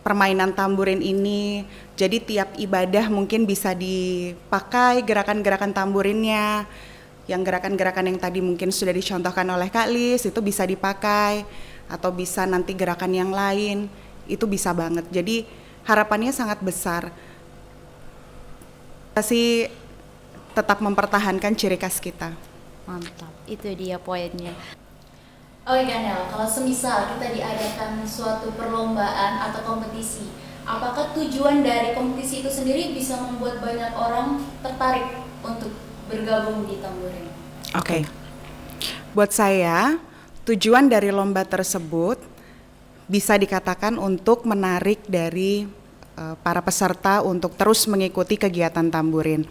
permainan tamburin ini. Jadi tiap ibadah mungkin bisa dipakai gerakan-gerakan tamburinnya. Yang gerakan-gerakan yang tadi mungkin sudah dicontohkan oleh Kak Lis itu bisa dipakai, atau bisa nanti gerakan yang lain, itu bisa banget. Jadi harapannya sangat besar. Masih tetap mempertahankan ciri khas kita. Mantap, itu dia poinnya. Oke Kanel, kalau semisal kita diadakan suatu perlombaan atau kompetisi, apakah tujuan dari kompetisi itu sendiri bisa membuat banyak orang tertarik untuk bergabung di tamburin? Oke. Buat saya, tujuan dari lomba tersebut bisa dikatakan untuk menarik dari para peserta untuk terus mengikuti kegiatan tamburin.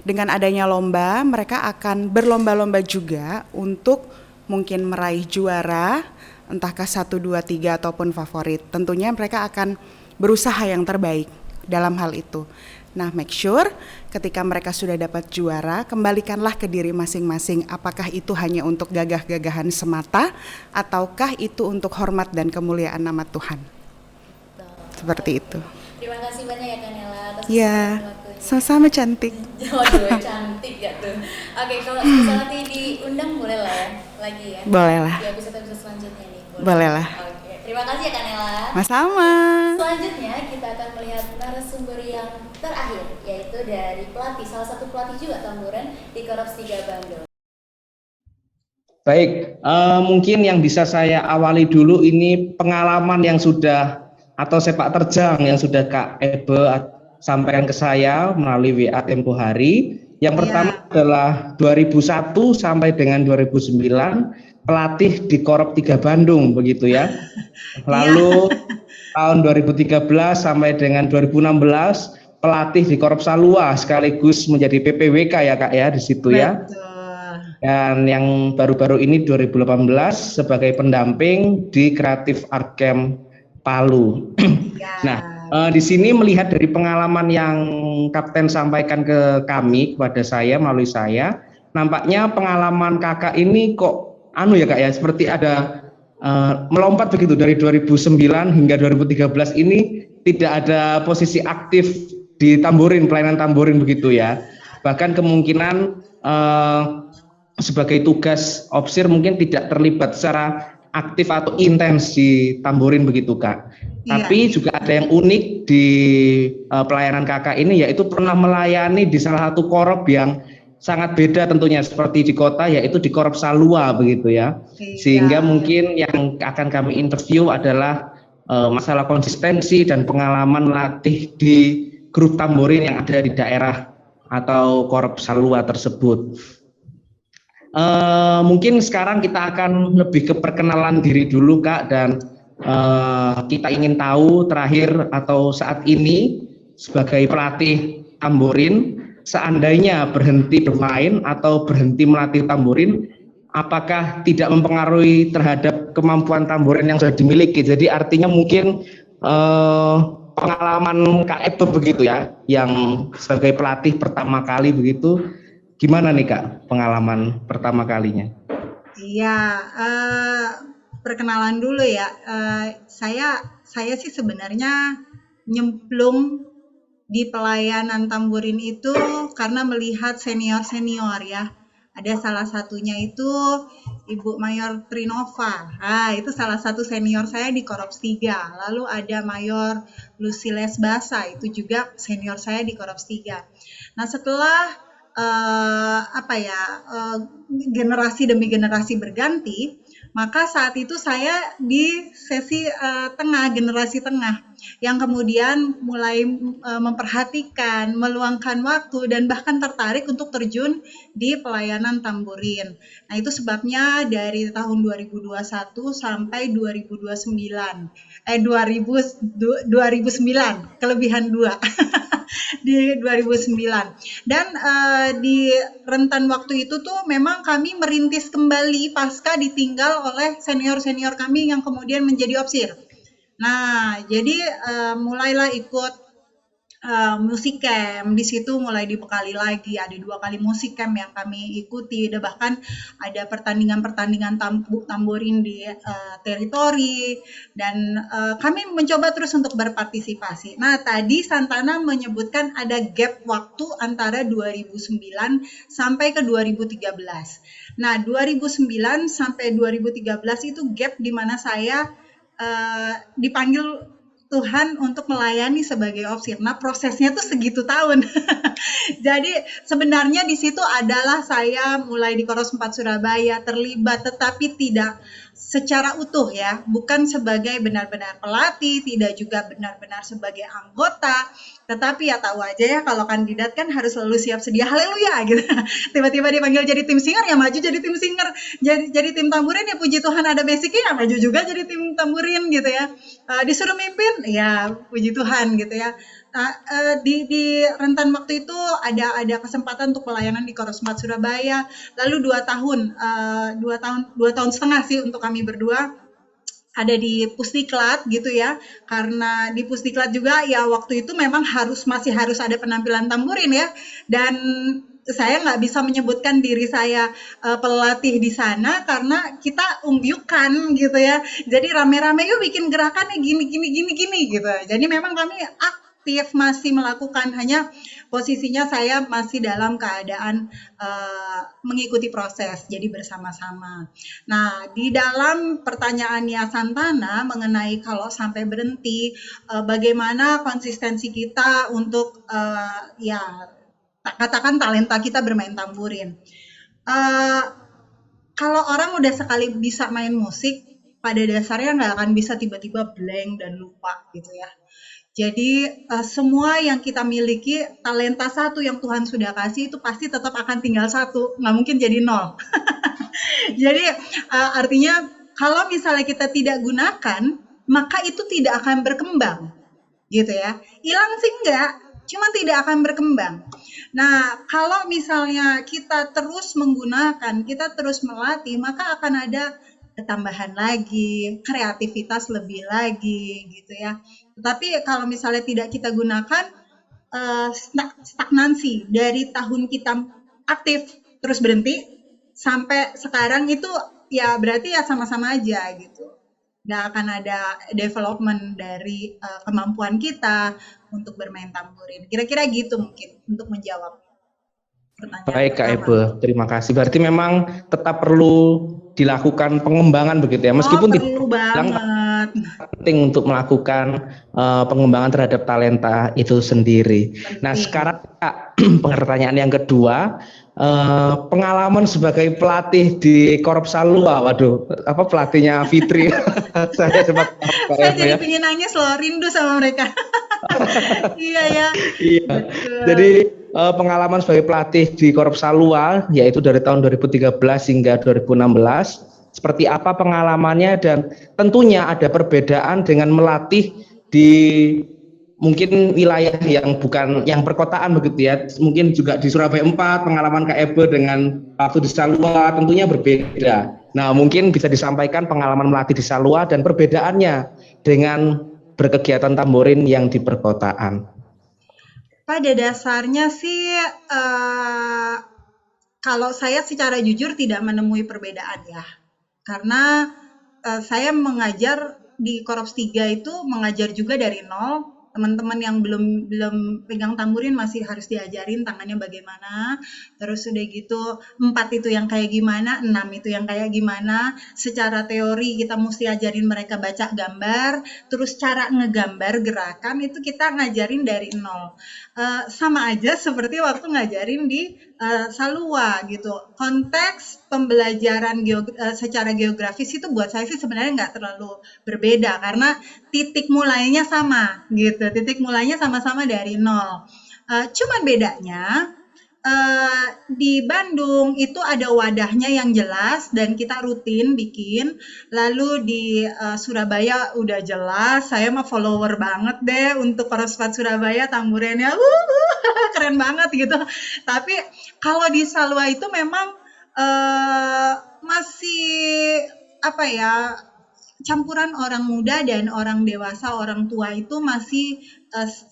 Dengan adanya lomba, mereka akan berlomba-lomba juga untuk mungkin meraih juara, entahkah 1, 2, 3 ataupun favorit. Tentunya mereka akan berusaha yang terbaik dalam hal itu. Nah, make sure ketika mereka sudah dapat juara, kembalikanlah ke diri masing-masing. Apakah itu hanya untuk gagah-gagahan semata, ataukah itu untuk hormat dan kemuliaan nama Tuhan. Seperti itu. Terima kasih banyak ya Kanela atas waktunya. Sama-sama cantik. Waduh, cantik gak tuh. Oke, kalau misalnya nanti diundang boleh lah ya, lagi ya. Boleh lah. Ya, bisa selanjutnya nih. Boleh lah. Oke, terima kasih ya Kanela. Sama-sama. Selanjutnya kita akan melihat narasumber yang terakhir, yaitu dari pelatih, salah satu pelatih juga tamburan di Korps 3 Bandung. Baik, mungkin yang bisa saya awali dulu ini pengalaman yang sudah atau sepak terjang yang sudah Kak Ebe sampaikan ke saya melalui WA tempo hari. Yang pertama adalah 2001 sampai dengan 2009 pelatih di Korps 3 Bandung begitu ya. Lalu tahun 2013 sampai dengan 2016 pelatih di Korps Salua sekaligus menjadi PPWK ya Kak ya di situ ya. Dan yang baru-baru ini 2018 sebagai pendamping di Creative Art Camp Palu. Nah, di sini melihat dari pengalaman yang Kapten sampaikan ke kami, kepada saya melalui saya, nampaknya pengalaman kakak ini kok ya Kak ya, seperti ada melompat begitu dari 2009 hingga 2013 ini tidak ada posisi aktif di tamburin, pelayanan tamburin begitu ya. Bahkan kemungkinan sebagai tugas opsir mungkin tidak terlibat secara aktif atau intens di tamburin begitu Kak. Tapi juga ada yang unik di pelayanan kakak ini, yaitu pernah melayani di salah satu korps yang sangat beda tentunya seperti di kota, yaitu di Korps Salua begitu ya. Sehingga mungkin yang akan kami interview adalah masalah konsistensi dan pengalaman melatih di grup tamburin yang ada di daerah atau Korps Salua tersebut. Mungkin sekarang kita akan lebih ke perkenalan diri dulu Kak, dan kita ingin tahu terakhir atau saat ini sebagai pelatih tamburin, seandainya berhenti bermain atau berhenti melatih tamburin, apakah tidak mempengaruhi terhadap kemampuan tamburin yang sudah dimiliki? Jadi artinya mungkin pengalaman Kak Ebe begitu ya, yang sebagai pelatih pertama kali begitu, gimana nih Kak pengalaman pertama kalinya? Iya, perkenalan dulu ya. Saya sih sebenarnya nyemplung di pelayanan tamburin itu karena melihat senior ya. Ada salah satunya itu Ibu Mayor Trinova. Itu salah satu senior saya di Korps 3. Lalu ada Mayor Luciles Basa, itu juga senior saya di Korps 3. Nah, setelah generasi demi generasi berganti, maka saat itu saya di sesi generasi tengah, yang kemudian mulai memperhatikan, meluangkan waktu, dan bahkan tertarik untuk terjun di pelayanan tamburin. Nah, itu sebabnya dari tahun 2021 sampai 2009, kelebihan 2 di 2009. Dan di rentan waktu itu tuh memang kami merintis kembali pasca ditinggal oleh senior-senior kami yang kemudian menjadi opsir. Nah, jadi mulailah ikut musik camp. Di situ mulai dibekali lagi, ada 2 kali musik camp yang kami ikuti, bahkan ada pertandingan-pertandingan tamborin di teritori, dan kami mencoba terus untuk berpartisipasi. Nah, tadi Santana menyebutkan ada gap waktu antara 2009 sampai ke 2013. Nah, 2009 sampai 2013 itu gap di mana saya dipanggil Tuhan untuk melayani sebagai opsir. Nah, prosesnya tuh segitu tahun. Jadi sebenarnya di situ adalah saya mulai di Korps 4 Surabaya terlibat, tetapi tidak secara utuh ya, bukan sebagai benar-benar pelatih, tidak juga benar-benar sebagai anggota, tetapi ya tahu aja ya kalau kandidat kan harus selalu siap sedia, haleluya gitu. Tiba-tiba dipanggil jadi tim singer, ya maju jadi tim singer, jadi tim tamburin, ya puji Tuhan ada basicnya, ya maju juga jadi tim tamburin gitu ya. Disuruh mimpin, ya puji Tuhan gitu ya. Nah, di rentan waktu itu ada kesempatan untuk pelayanan di Korps 4 Surabaya, lalu 2 tahun setengah sih untuk kami berdua ada di Pusdiklat gitu ya, karena di Pusdiklat juga ya waktu itu memang masih harus ada penampilan tamburin ya, dan saya nggak bisa menyebutkan diri saya pelatih di sana karena kita umbyukan gitu ya, jadi rame-rame yuk bikin gerakannya gini gitu. Jadi memang kami aktif masih melakukan, hanya posisinya saya masih dalam keadaan mengikuti proses, jadi bersama-sama. Nah, di dalam pertanyaannya Santana mengenai kalau sampai berhenti, bagaimana konsistensi kita untuk katakan talenta kita bermain tamburin. Kalau orang udah sekali bisa main musik, pada dasarnya nggak akan bisa tiba-tiba blank dan lupa gitu ya. Jadi semua yang kita miliki, talenta satu yang Tuhan sudah kasih itu pasti tetap akan tinggal 1, nggak mungkin jadi 0. Jadi artinya kalau misalnya kita tidak gunakan, maka itu tidak akan berkembang, gitu ya. Hilang sih enggak, cuma tidak akan berkembang. Nah, kalau misalnya kita terus menggunakan, kita terus melatih, maka akan ada tambahan lagi, kreativitas lebih lagi gitu ya. Tetapi kalau misalnya tidak kita gunakan, stagnansi dari tahun kita aktif terus berhenti sampai sekarang itu ya berarti ya sama-sama aja gitu. Nggak akan ada development dari kemampuan kita untuk bermain tamburin. Kira-kira gitu mungkin untuk menjawab pertanyaan. Baik Kak Ebe, terima kasih. Berarti memang tetap perlu dilakukan pengembangan begitu ya, meskipun perlu banget, penting untuk melakukan pengembangan terhadap talenta itu sendiri. Penting. Nah sekarang Kak, pertanyaan yang kedua, pengalaman sebagai pelatih di Korps Salua, waduh, apa pelatihnya Fitri? Saya jadi pengen nangis loh, rindu sama mereka. Iya ya. Iya. Jadi pengalaman sebagai pelatih di Korps Salua yaitu dari tahun 2013 hingga 2016, seperti apa pengalamannya, dan tentunya ada perbedaan dengan melatih di mungkin wilayah yang bukan yang perkotaan begitu ya, mungkin juga di Surabaya 4 pengalaman Kak Ebe dengan waktu di Salua tentunya berbeda. Nah mungkin bisa disampaikan pengalaman melatih di Salua dan perbedaannya dengan berkegiatan tamborin yang di perkotaan. Pada dasarnya sih kalau saya secara jujur tidak menemui perbedaan ya, karena saya mengajar di Korps 3 itu mengajar juga dari nol, teman-teman yang belum pegang tamburin masih harus diajarin tangannya bagaimana. Terus udah gitu 4 itu yang kayak gimana, 6 itu yang kayak gimana. Secara teori kita mesti ajarin mereka baca gambar, terus cara ngegambar gerakan itu kita ngajarin dari nol. Sama aja seperti waktu ngajarin di Salua gitu. Konteks pembelajaran secara geografis itu buat saya sih sebenarnya nggak terlalu berbeda karena titik mulainya sama gitu. Titik mulainya sama-sama dari nol. Cuman bedanya di Bandung itu ada wadahnya yang jelas dan kita rutin bikin. Lalu di Surabaya udah jelas. Saya mah follower banget deh untuk Korospat Surabaya, tamburennya keren banget gitu. Tapi kalau di Salwa itu memang masih apa ya, campuran orang muda dan orang dewasa, orang tua itu masih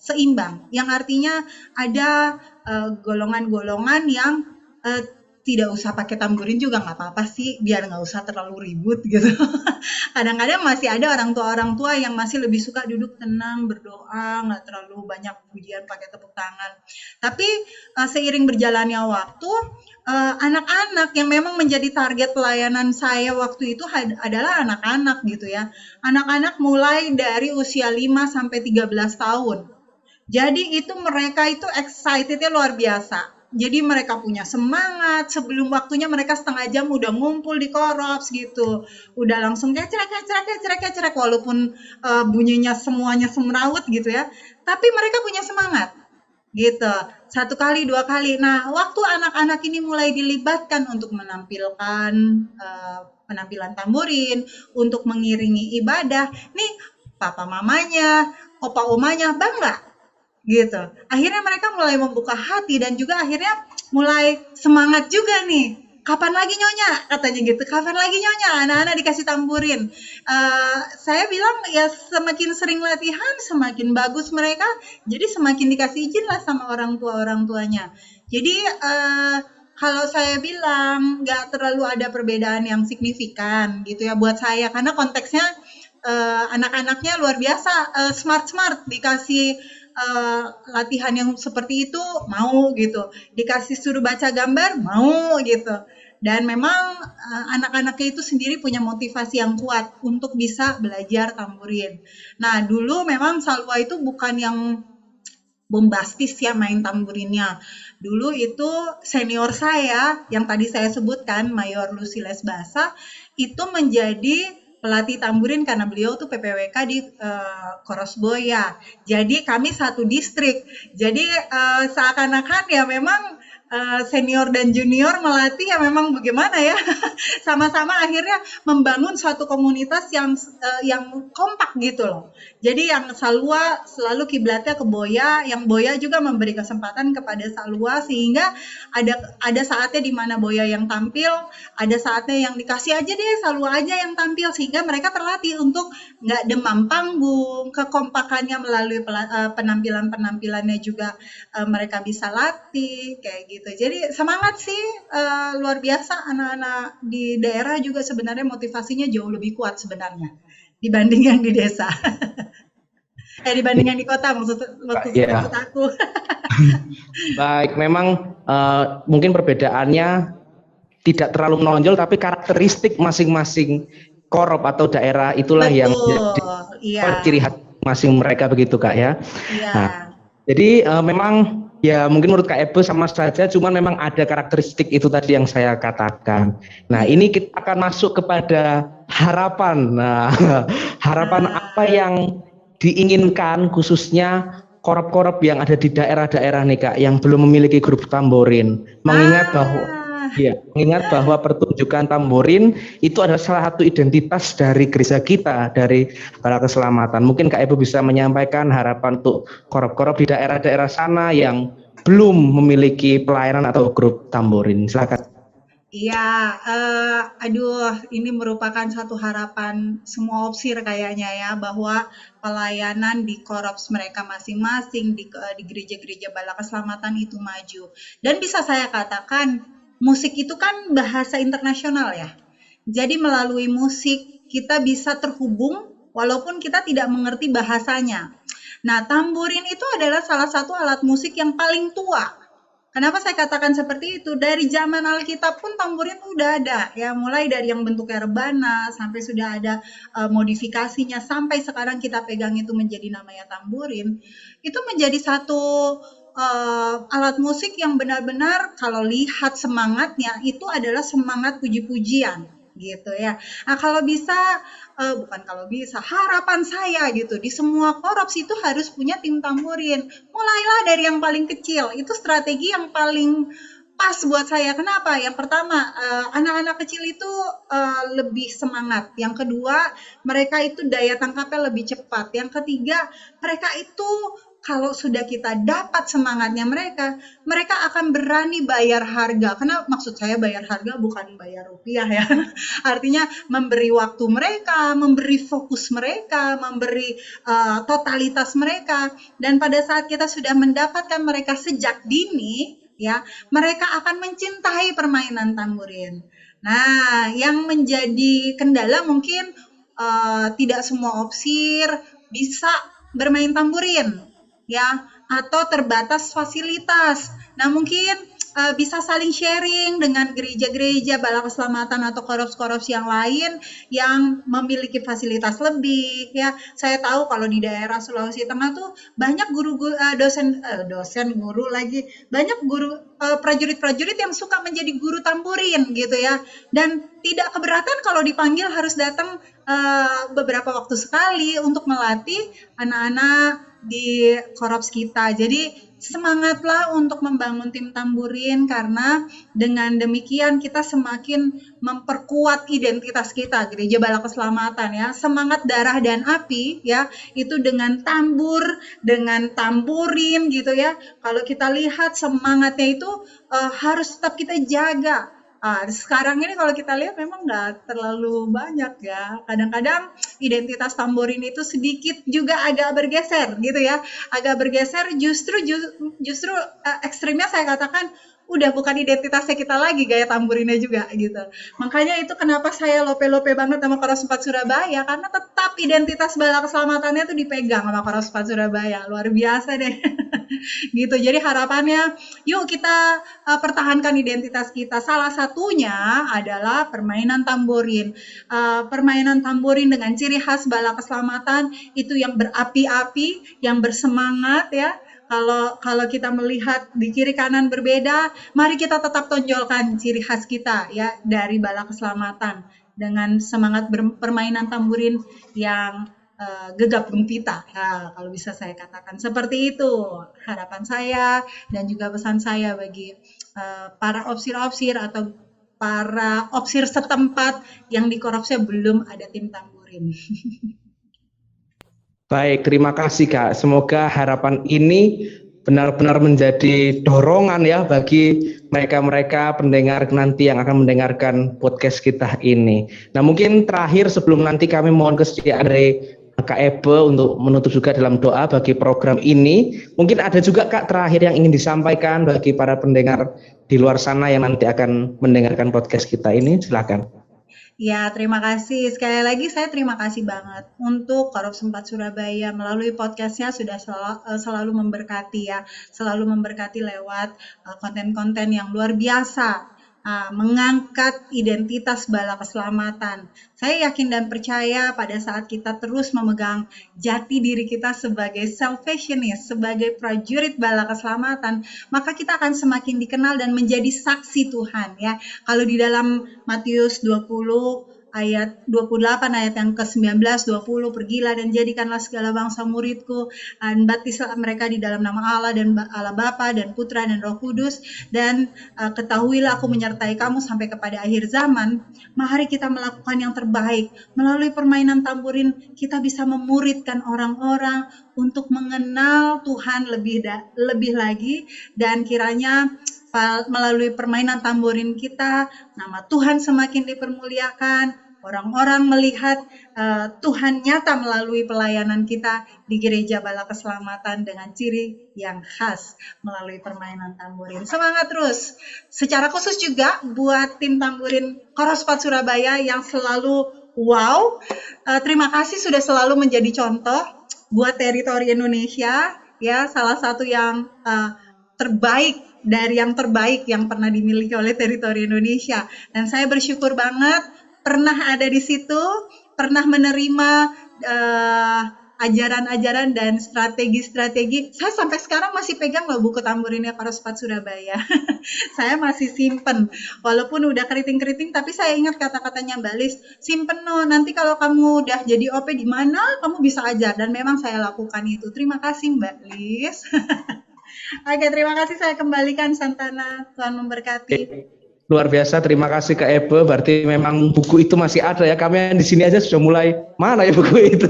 seimbang. Yang artinya ada golongan-golongan yang tidak usah pakai tamburin juga nggak apa-apa sih, biar nggak usah terlalu ribut gitu. Kadang-kadang masih ada orang tua yang masih lebih suka duduk tenang, berdoa, nggak terlalu banyak pujian pakai tepuk tangan. Tapi seiring berjalannya waktu, anak-anak yang memang menjadi target pelayanan saya waktu itu adalah anak-anak gitu ya. Anak-anak mulai dari usia 5 sampai 13 tahun. Jadi itu mereka itu excitednya luar biasa. Jadi mereka punya semangat, sebelum waktunya mereka setengah jam udah ngumpul di Korops gitu. Udah langsung kecrek, walaupun bunyinya semuanya semrawut gitu ya. Tapi mereka punya semangat gitu. 1 kali, 2 kali. Nah, waktu anak-anak ini mulai dilibatkan untuk menampilkan penampilan tamburin, untuk mengiringi ibadah, nih papa mamanya, opa omanya bangga gitu. Akhirnya mereka mulai membuka hati dan juga akhirnya mulai semangat juga nih. Kapan lagi nyonya? Katanya gitu. Kapan lagi nyonya? Anak-anak dikasih tamburin. Saya bilang ya semakin sering latihan, semakin bagus mereka. Jadi semakin dikasih izin lah sama orang tuanya. Jadi kalau saya bilang nggak terlalu ada perbedaan yang signifikan gitu ya buat saya. Karena konteksnya anak-anaknya luar biasa, smart dikasih latihan yang seperti itu mau gitu, dikasih suruh baca gambar mau gitu, dan memang anak-anaknya itu sendiri punya motivasi yang kuat untuk bisa belajar tamburin. Nah dulu memang Salwa itu bukan yang bombastis ya main tamburinnya. Dulu itu senior saya yang tadi saya sebutkan, Mayor Lucy Lesbasa, itu menjadi pelatih tamburin karena beliau tuh PPWK di Korosboya. Jadi kami satu distrik. Jadi seakan-akan ya memang senior dan junior melatih ya memang bagaimana ya. Sama-sama akhirnya membangun suatu komunitas yang kompak gitu loh. Jadi yang Salwa selalu kiblatnya ke Boya, yang Boya juga memberi kesempatan kepada Salwa sehingga ada saatnya di mana Boya yang tampil, ada saatnya yang dikasih aja deh Salwa aja yang tampil sehingga mereka terlatih untuk nggak demam panggung, kekompakannya melalui penampilannya juga mereka bisa latih kayak gitu. Jadi semangat sih luar biasa, anak-anak di daerah juga sebenarnya motivasinya jauh lebih kuat sebenarnya dibanding yang di desa. Dibanding yang di kota maksud aku. Baik, memang mungkin perbedaannya tidak terlalu menonjol, tapi karakteristik masing-masing korop atau daerah itulah Betul, yang jadi ciri khas masing mereka begitu Kak ya. Iya. Nah, jadi memang ya mungkin menurut Kak Ebo sama saja, cuman memang ada karakteristik itu tadi yang saya katakan. Nah ini kita akan masuk kepada harapan. Nah harapan apa yang diinginkan khususnya korop-korop yang ada di daerah-daerah nih Kak yang belum memiliki grup tamborin, mengingat bahwa pertunjukan tamborin itu adalah salah satu identitas dari gereja kita, dari Bala Keselamatan. Mungkin Kak Ebo bisa menyampaikan harapan untuk korop-korop di daerah-daerah sana yang belum memiliki pelayanan atau grup tamborin. Silakan. Iya, ini merupakan satu harapan semua opsir kayaknya ya, bahwa pelayanan di korops mereka masing-masing di gereja-gereja Bala Keselamatan itu maju. Dan bisa saya katakan, musik itu kan bahasa internasional ya. Jadi melalui musik kita bisa terhubung walaupun kita tidak mengerti bahasanya. Nah, tamburin itu adalah salah satu alat musik yang paling tua. Kenapa saya katakan seperti itu? Dari zaman Alkitab pun tamburin udah ada, ya, mulai dari yang bentuknya rebana sampai sudah ada modifikasinya, sampai sekarang kita pegang itu menjadi namanya tamburin. Itu menjadi satu alat musik yang benar-benar kalau lihat semangatnya itu adalah semangat puji-pujian gitu ya. Nah, kalau bisa harapan saya gitu di semua korps itu harus punya tim tamburin. Mulailah dari yang paling kecil. Itu strategi yang paling pas buat saya. Kenapa? Yang pertama, anak-anak kecil itu lebih semangat. Yang kedua, mereka itu daya tangkapnya lebih cepat. Yang ketiga, mereka itu kalau sudah kita dapat semangatnya mereka akan berani bayar harga. Karena maksud saya bayar harga bukan bayar rupiah ya. Artinya memberi waktu mereka, memberi fokus mereka, memberi totalitas mereka. Dan pada saat kita sudah mendapatkan mereka sejak dini, ya, mereka akan mencintai permainan tamburin. Nah, yang menjadi kendala mungkin tidak semua opsir bisa bermain tamburin, ya, atau terbatas fasilitas. Nah, mungkin bisa saling sharing dengan gereja-gereja Bala Keselamatan atau korps-korps yang lain yang memiliki fasilitas lebih, ya. Saya tahu kalau di daerah Sulawesi Tengah tuh banyak guru-guru guru lagi, banyak guru prajurit-prajurit yang suka menjadi guru tamburin gitu ya, dan tidak keberatan kalau dipanggil harus datang beberapa waktu sekali untuk melatih anak-anak di korps kita. Jadi semangatlah untuk membangun tim tamburin, karena dengan demikian kita semakin memperkuat identitas kita, Gereja Bala Keselamatan, ya. Semangat darah dan api, ya, itu dengan tambur, dengan tamburin gitu ya. Kalau kita lihat semangatnya itu harus tetap kita jaga. Sekarang ini kalau kita lihat memang nggak terlalu banyak ya. Kadang-kadang identitas tamburin itu sedikit juga agak bergeser gitu ya. Agak bergeser, justru ekstrimnya saya katakan udah bukan identitasnya kita lagi, gaya tamburinnya juga gitu. Makanya itu kenapa saya lope-lope banget sama Korps 4 Surabaya, karena tetap identitas Bala Keselamatannya tuh dipegang sama Korps 4 Surabaya. Luar biasa deh. Gitu. Jadi harapannya yuk kita pertahankan identitas kita. Salah satunya adalah permainan tamburin. Permainan tamburin dengan ciri khas Bala Keselamatan itu yang berapi-api, yang bersemangat ya. Kalau kita melihat di kiri kanan berbeda, mari kita tetap tonjolkan ciri khas kita ya dari Bala Keselamatan dengan semangat permainan tamburin yang gegap gempita. Ya, kalau bisa saya katakan seperti itu harapan saya dan juga pesan saya bagi para opsir-opsir atau para opsir setempat yang di korupsnya belum ada tim tamburin. Baik, terima kasih Kak. Semoga harapan ini benar-benar menjadi dorongan ya bagi mereka-mereka pendengar nanti yang akan mendengarkan podcast kita ini. Nah, mungkin terakhir sebelum nanti kami mohon kesediaan dari Kak Ebe untuk menutup juga dalam doa bagi program ini. Mungkin ada juga Kak terakhir yang ingin disampaikan bagi para pendengar di luar sana yang nanti akan mendengarkan podcast kita ini. Silakan. Ya, terima kasih. Sekali lagi saya terima kasih banget untuk Korps 4 Surabaya melalui podcastnya sudah selalu memberkati ya, selalu memberkati lewat konten-konten yang luar biasa, mengangkat identitas Bala Keselamatan. Saya yakin dan percaya pada saat kita terus memegang jati diri kita sebagai salvationist, sebagai prajurit Bala Keselamatan, maka kita akan semakin dikenal dan menjadi saksi Tuhan ya. Kalau di dalam Matius 20 ayat 28 ayat yang ke-19 20, pergilah dan jadikanlah segala bangsa muridku dan baptislah mereka di dalam nama Allah dan Allah Bapa dan Putra dan Roh Kudus, dan ketahuilah aku menyertai kamu sampai kepada akhir zaman. Mari kita melakukan yang terbaik. Melalui permainan tamburin kita bisa memuridkan orang-orang untuk mengenal Tuhan lebih lagi, dan kiranya melalui permainan tamburin kita nama Tuhan semakin dipermuliakan. Orang-orang melihat Tuhan nyata melalui pelayanan kita di Gereja Bala Keselamatan dengan ciri yang khas melalui permainan tamburin. Semangat terus. Secara khusus juga buat tim tamburin Korps 4 Surabaya yang selalu wow. Terima kasih sudah selalu menjadi contoh buat teritori Indonesia, ya salah satu yang terbaik dari yang terbaik yang pernah dimiliki oleh teritori Indonesia. Dan saya bersyukur banget pernah ada di situ, pernah menerima ajaran-ajaran dan strategi-strategi. Saya sampai sekarang masih pegang loh buku Tamburinnya Korps 4 Surabaya. Saya masih simpen, walaupun udah keriting-keriting, tapi saya ingat kata-katanya Mbak Lis, simpen no, nanti kalau kamu udah jadi OP di mana, kamu bisa ajar, dan memang saya lakukan itu. Terima kasih Mbak Lis. Oke, terima kasih, saya kembalikan Santana, Tuhan memberkati. Luar biasa, terima kasih Kak Ebe. Berarti memang buku itu masih ada ya. Kami yang di sini aja sudah mulai mana ya buku itu.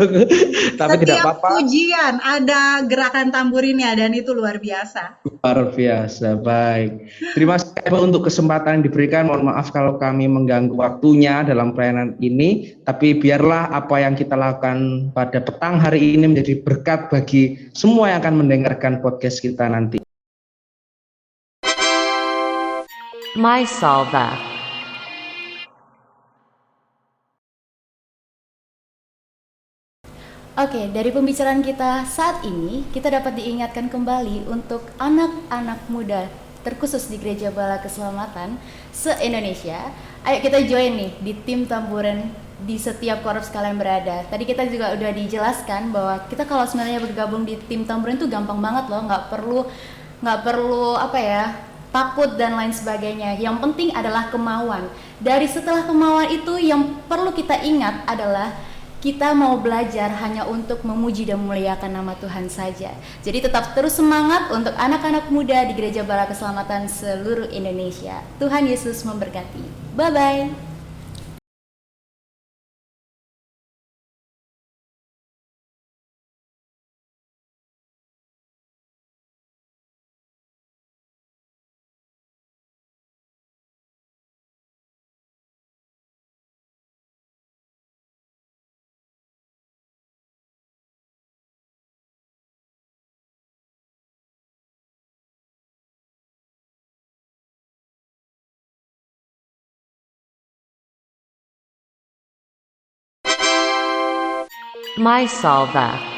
Tapi tidak Setiap apa-apa. ujian ada gerakan tamburinnya dan itu luar biasa. Luar biasa, baik. Terima kasih Kak Ebe untuk kesempatan yang diberikan. Mohon maaf kalau kami mengganggu waktunya dalam pelayanan ini. Tapi biarlah apa yang kita lakukan pada petang hari ini menjadi berkat bagi semua yang akan mendengarkan podcast kita nanti. MySolva. Oke, dari pembicaraan kita saat ini, kita dapat diingatkan kembali untuk anak-anak muda, terkhusus di Gereja Bala Keselamatan se-Indonesia. Ayo kita join nih di tim tamburan di setiap korps kalian berada. Tadi kita juga udah dijelaskan bahwa kita kalau sebenarnya bergabung di tim tamburan itu gampang banget loh, nggak perlu apa ya, takut dan lain sebagainya. Yang penting adalah kemauan. Dari setelah kemauan itu yang perlu kita ingat adalah kita mau belajar hanya untuk memuji dan memuliakan nama Tuhan saja. Jadi tetap terus semangat untuk anak-anak muda di Gereja Bala Keselamatan seluruh Indonesia. Tuhan Yesus memberkati. Bye-bye. MySolva.